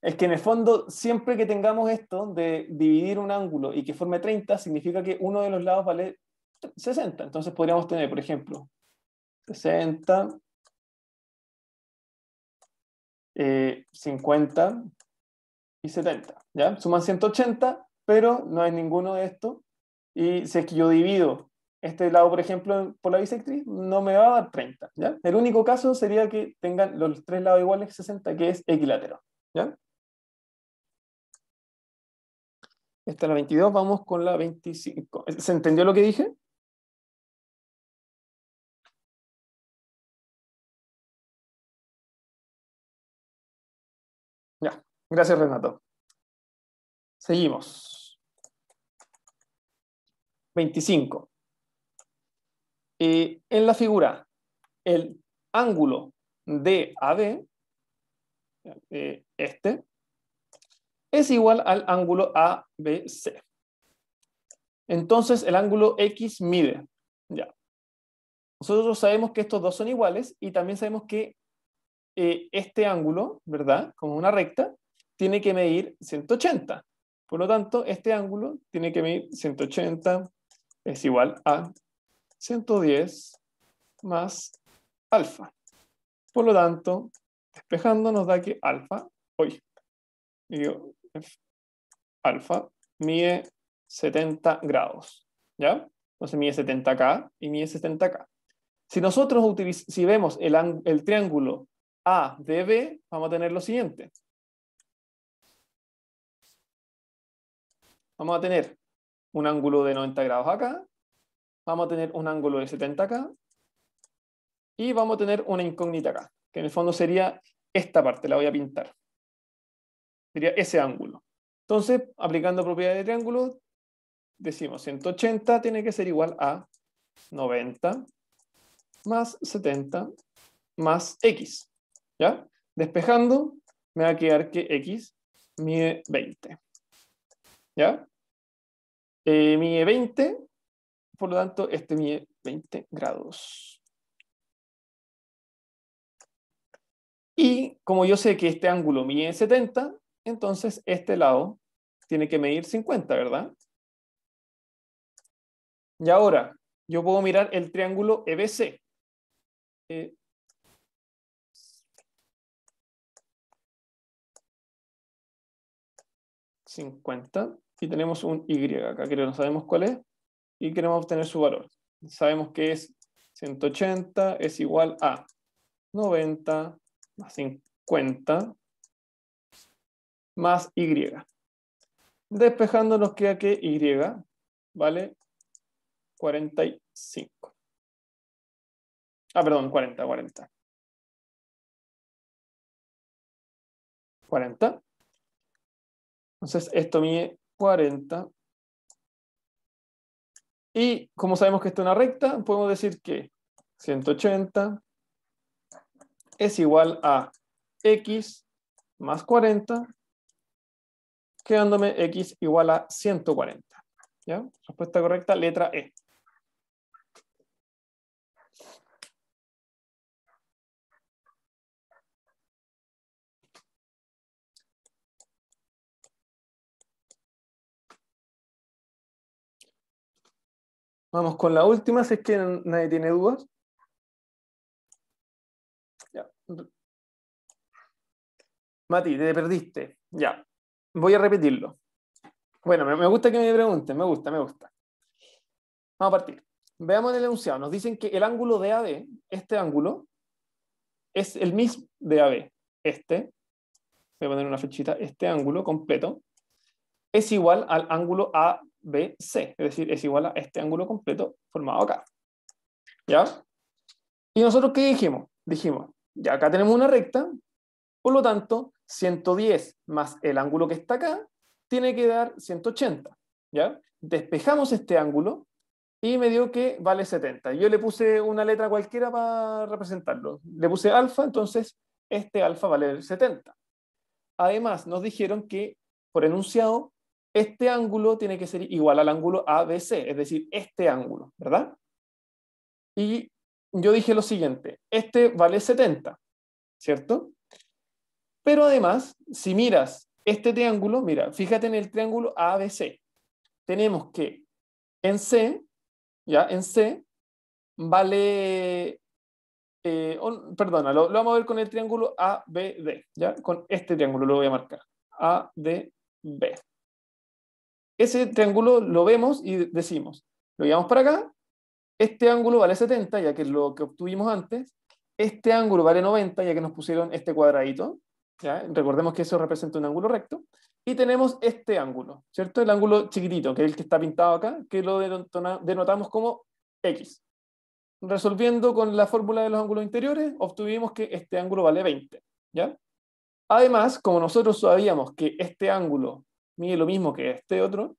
es que en el fondo, siempre que tengamos esto de dividir un ángulo y que forme 30, significa que uno de los lados vale 60. Entonces podríamos tener, por ejemplo, 60, 50 y 70. ¿Ya? Suman 180, pero no hay ninguno de estos. Y si es que yo divido este lado, por ejemplo, por la bisectriz, no me va a dar 30. ¿Ya? El único caso sería que tengan los tres lados iguales 60, que es equilátero. ¿Ya? Esta es la 22, vamos con la 25. ¿Se entendió lo que dije? Ya, gracias Renato. Seguimos. 25. En la figura, el ángulo DAB, este, es igual al ángulo ABC. Entonces el ángulo X mide, ya. nosotros sabemos que estos dos son iguales y también sabemos que este ángulo, ¿verdad? Como una recta, tiene que medir 180. Por lo tanto, este ángulo tiene que medir 180, es igual a 110 más alfa. Por lo tanto, despejando nos da que alfa mide 70 grados, ¿ya? Entonces mide 70K y mide 70K. Si nosotros si vemos el triángulo ADB, vamos a tener lo siguiente. Vamos a tener un ángulo de 90 grados acá, vamos a tener un ángulo de 70K y vamos a tener una incógnita acá, que en el fondo sería esta parte, la voy a pintar. Sería ese ángulo. Entonces, aplicando propiedades de triángulo, decimos 180 tiene que ser igual a 90 más 70 más X. ¿Ya? Despejando, me va a quedar que X mide 20. ¿Ya? Mide 20, por lo tanto, este mide 20 grados. Y como yo sé que este ángulo mide 70, entonces este lado tiene que medir 50, ¿verdad? Y ahora, yo puedo mirar el triángulo EBC. 50 y tenemos un Y acá que no sabemos cuál es y queremos obtener su valor. Sabemos que es 180 es igual a 90 más 50 más Y. Despejando nos queda que Y vale 45. Ah, perdón, 40. 40. Entonces esto mide 40. Y como sabemos que esto es una recta, podemos decir que 180 es igual a X más 40, quedándome X igual a 140. ¿Ya? Respuesta correcta, letra E. Vamos con la última, si es que nadie tiene dudas. Ya. Mati, te perdiste. Ya. Voy a repetirlo. Bueno, me gusta que me pregunten, me gusta. Vamos a partir. Veamos el enunciado. Nos dicen que el ángulo de AB, este ángulo, es el mismo de AB. Voy a poner una flechita, este ángulo completo, es igual al ángulo ABC, es decir, es igual a este ángulo completo formado acá. ¿Ya? ¿Y nosotros qué dijimos? Dijimos, ya acá tenemos una recta, por lo tanto, 110 más el ángulo que está acá, tiene que dar 180. ¿Ya? Despejamos este ángulo y me dio que vale 70. Yo le puse una letra cualquiera para representarlo. Le puse alfa, entonces este alfa vale 70. Además, nos dijeron que, por enunciado, este ángulo tiene que ser igual al ángulo ABC, es decir, este ángulo, ¿verdad? Y yo dije lo siguiente, este vale 70, ¿cierto? Pero además, si miras este triángulo, mira, fíjate en el triángulo ABC. Tenemos que en C, ya, en C, vale... perdona, lo vamos a ver con el triángulo ABD, ¿ya? Con este triángulo lo voy a marcar. ADB. Ese triángulo lo vemos y decimos, lo llevamos para acá, este ángulo vale 70, ya que es lo que obtuvimos antes, este ángulo vale 90, ya que nos pusieron este cuadradito, ¿ya? Recordemos que eso representa un ángulo recto, y tenemos este ángulo, ¿cierto? El ángulo chiquitito, que es el que está pintado acá, que lo denotamos como X. Resolviendo con la fórmula de los ángulos interiores, obtuvimos que este ángulo vale 20, ¿ya? Además, como nosotros sabíamos que este ángulo mide lo mismo que este otro,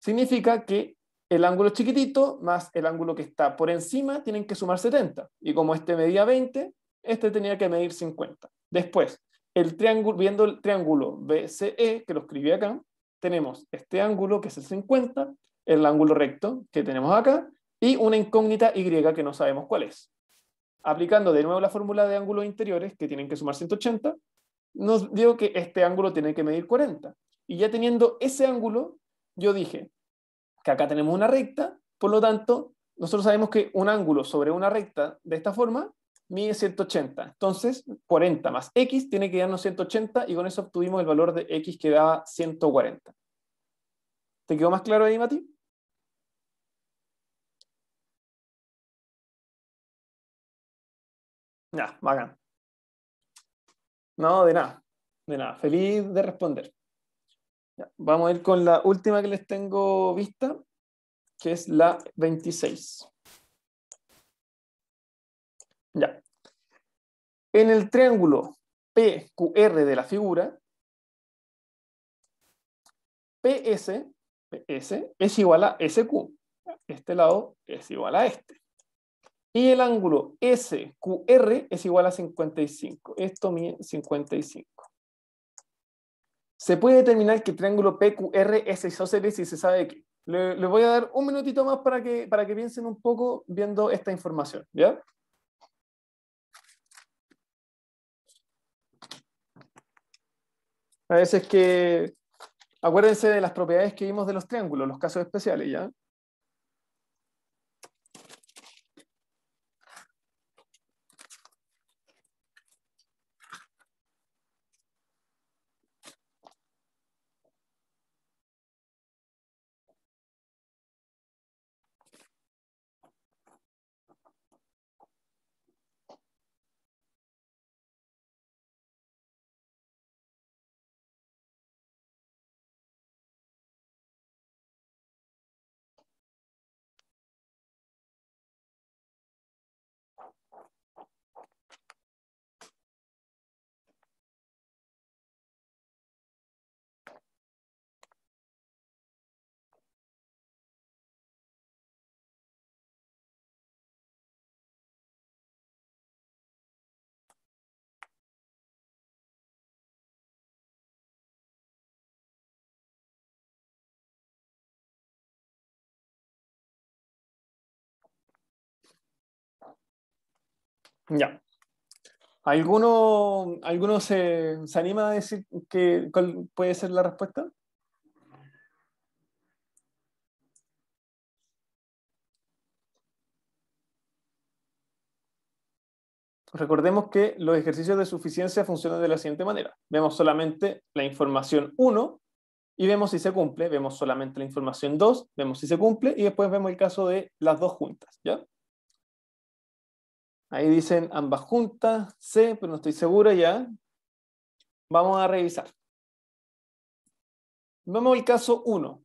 significa que el ángulo chiquitito más el ángulo que está por encima tienen que sumar 70. Y como este medía 20, este tenía que medir 50. Después, viendo el triángulo BCE, que lo escribí acá, tenemos este ángulo que es el 50, el ángulo recto que tenemos acá, y una incógnita y que no sabemos cuál es. Aplicando de nuevo la fórmula de ángulos interiores, que tienen que sumar 180, nos dio que este ángulo tiene que medir 40. Y ya teniendo ese ángulo, yo dije que acá tenemos una recta, por lo tanto, nosotros sabemos que un ángulo sobre una recta de esta forma mide 180. Entonces, 40 más x tiene que darnos 180 y con eso obtuvimos el valor de x que daba 140. ¿Te quedó más claro ahí, Mati? Ya, bacán. No, de nada. De nada. Feliz de responder. Ya, vamos a ir con la última que les tengo vista, que es la 26. Ya. En el triángulo PQR de la figura, PS es igual a SQ. Este lado es igual a este. Y el ángulo SQR es igual a 55. Esto mide 55. Se puede determinar que el triángulo PQR es isósceles si se sabe qué. Les voy a dar un minutito más para que piensen un poco viendo esta información, ¿ya? A veces que... Acuérdense de las propiedades que vimos de los triángulos, los casos especiales, ¿ya? Ya. ¿Alguno se anima a decir cuál puede ser la respuesta? Recordemos que los ejercicios de suficiencia funcionan de la siguiente manera. Vemos solamente la información 1 y vemos si se cumple. Vemos solamente la información 2, vemos si se cumple y después vemos el caso de las dos juntas, ¿ya? Ahí dicen ambas juntas, C, pero no estoy segura ya. Vamos a revisar. Vemos el caso 1.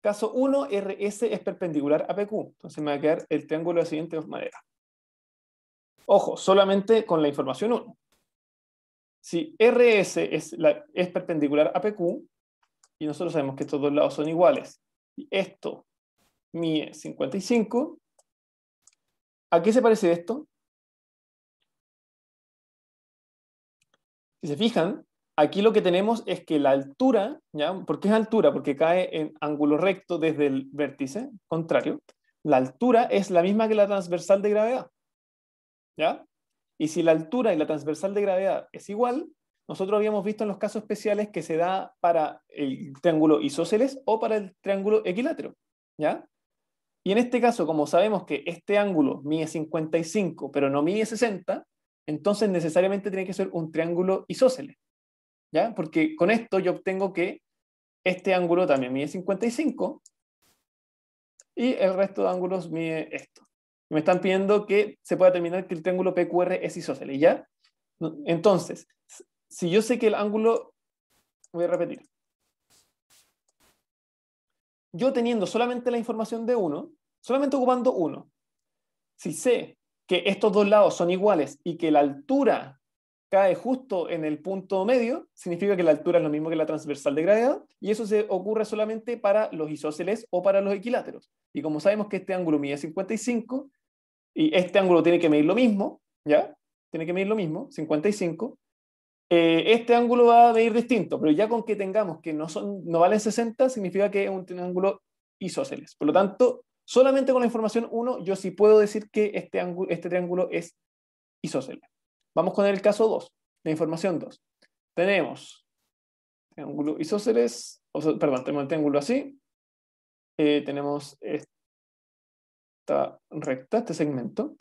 Caso 1, RS es perpendicular a PQ. Entonces me va a quedar el triángulo de la siguiente manera. Ojo, solamente con la información 1. Si RS es perpendicular a PQ, y nosotros sabemos que estos dos lados son iguales, y esto mide 55, ¿a qué se parece esto? Si se fijan, aquí lo que tenemos es que la altura, ¿ya? ¿Por qué es altura? Porque cae en ángulo recto desde el vértice contrario. La altura es la misma que la transversal de gravedad, ¿ya? Y si la altura y la transversal de gravedad es igual, nosotros habíamos visto en los casos especiales que se da para el triángulo isósceles o para el triángulo equilátero, ¿ya? Y en este caso, como sabemos que este ángulo mide 55, pero no mide 60, entonces necesariamente tiene que ser un triángulo isósceles, ¿ya? Porque con esto yo obtengo que este ángulo también mide 55 y el resto de ángulos mide esto. Me están pidiendo que se pueda determinar que el triángulo PQR es isósceles, ¿ya? Entonces, si yo sé que el ángulo, voy a repetir, yo teniendo solamente la información de 1, solamente ocupando 1, si sé que estos dos lados son iguales y que la altura cae justo en el punto medio, significa que la altura es lo mismo que la transversal de gravedad, y eso se ocurre solamente para los isósceles o para los equiláteros. Y como sabemos que este ángulo mide 55, y este ángulo tiene que medir lo mismo, ¿ya? Tiene que medir lo mismo, 55. Este ángulo va a medir distinto, pero ya con que tengamos que no valen 60, significa que es un triángulo isósceles. Por lo tanto, Solamente con la información 1 yo sí puedo decir que este triángulo es isósceles. Vamos con el caso 2, la información 2. Tenemos triángulo isósceles, perdón, tenemos el triángulo así. Tenemos esta recta, este segmento.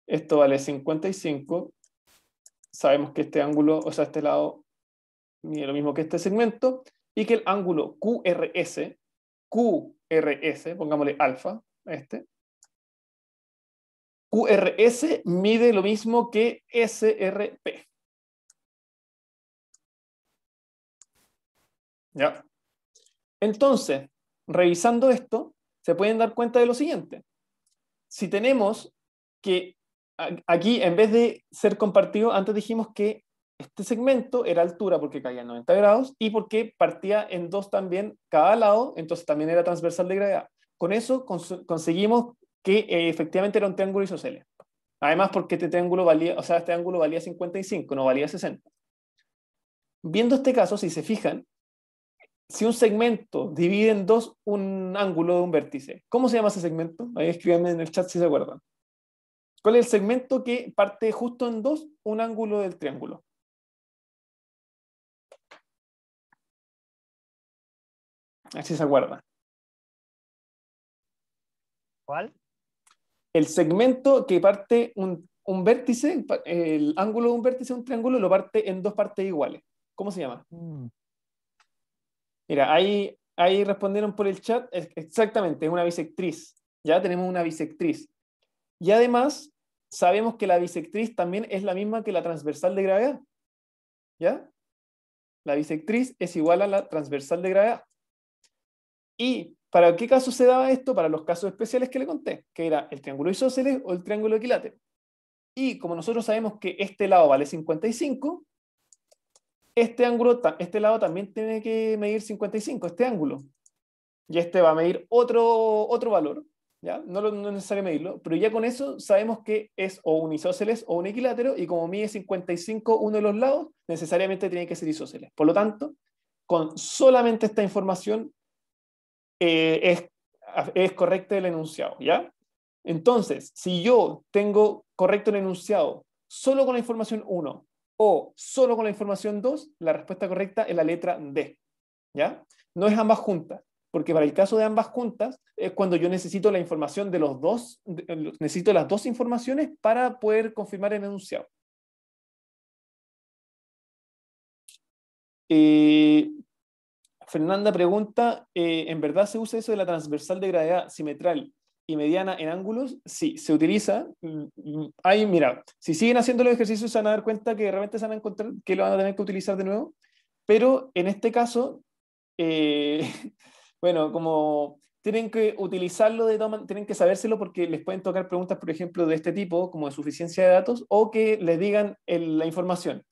Esto vale 55. Sabemos que este ángulo, o sea, este lado mide lo mismo que este segmento, y que el ángulo QRS, pongámosle alfa, QRS mide lo mismo que SRP. ¿Ya? Entonces, revisando esto, se pueden dar cuenta de lo siguiente. Si tenemos que aquí, en vez de ser compartido, antes dijimos que este segmento era altura porque caía en 90 grados y porque partía en 2 también cada lado, entonces también era transversal de gravedad. Con eso conseguimos que efectivamente era un triángulo isósceles. Además, porque este ángulo valía 55, no valía 60. Viendo este caso, si se fijan, si un segmento divide en 2 un ángulo de un vértice, ¿cómo se llama ese segmento? Ahí escríbanme en el chat si se acuerdan. ¿Cuál es el segmento que parte justo en 2 un ángulo del triángulo? A ver si se acuerdan. ¿Cuál? El segmento que parte un vértice, el ángulo de un vértice de un triángulo, lo parte en 2 partes iguales. ¿Cómo se llama? Mira, ahí respondieron por el chat, exactamente, es una bisectriz. Ya tenemos una bisectriz. Y además, sabemos que la bisectriz también es la misma que la transversal de gravedad. ¿Ya? La bisectriz es igual a la transversal de gravedad. ¿Y para qué caso se daba esto? Para los casos especiales que le conté, que era el triángulo isósceles o el triángulo equilátero. Y como nosotros sabemos que este lado vale 55, este lado también tiene que medir 55, este ángulo. Y este va a medir otro valor, ¿ya? No es necesario medirlo, pero ya con eso sabemos que es o un isósceles o un equilátero, y como mide 55 uno de los lados, necesariamente tiene que ser isósceles. Por lo tanto, con solamente esta información es correcto el enunciado, ¿ya? Entonces, si yo tengo correcto el enunciado solo con la información 1 o solo con la información 2, la respuesta correcta es la letra D, ¿ya? No es ambas juntas, porque para el caso de ambas juntas es cuando yo necesito la información de los dos, necesito las dos informaciones para poder confirmar el enunciado. Fernanda pregunta, ¿en verdad se usa eso de la transversal de gravedad simetral y mediana en ángulos? Sí, se utiliza. Ahí, mira, si siguen haciendo los ejercicios se van a dar cuenta que de repente se van a encontrar que lo van a tener que utilizar de nuevo, pero en este caso, bueno, como tienen que utilizarlo tienen que sabérselo porque les pueden tocar preguntas, por ejemplo, de este tipo, como de suficiencia de datos, o que les digan la información.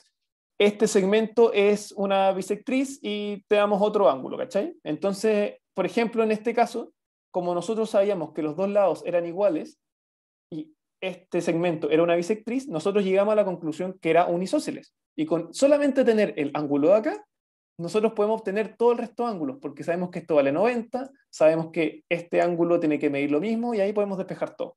Este segmento es una bisectriz y te damos otro ángulo, ¿cachai? Entonces, por ejemplo, en este caso, como nosotros sabíamos que los dos lados eran iguales y este segmento era una bisectriz, nosotros llegamos a la conclusión que era un isósceles. Y con solamente tener el ángulo de acá, nosotros podemos obtener todo el resto de ángulos, porque sabemos que esto vale 90, sabemos que este ángulo tiene que medir lo mismo y ahí podemos despejar todo.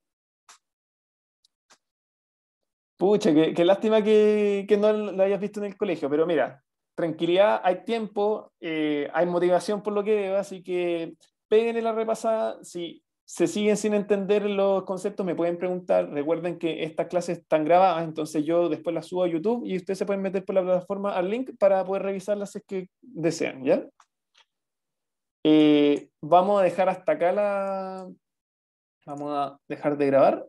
Pucha, qué lástima que no lo hayas visto en el colegio, pero mira, tranquilidad, hay tiempo, hay motivación por lo que veo, así que péguenle la repasada. Si se siguen sin entender los conceptos, me pueden preguntar. Recuerden que estas clases están grabadas, entonces yo después las subo a YouTube y ustedes se pueden meter por la plataforma al link para poder revisarlas si es que desean, ¿ya? Vamos a dejar hasta acá vamos a dejar de grabar.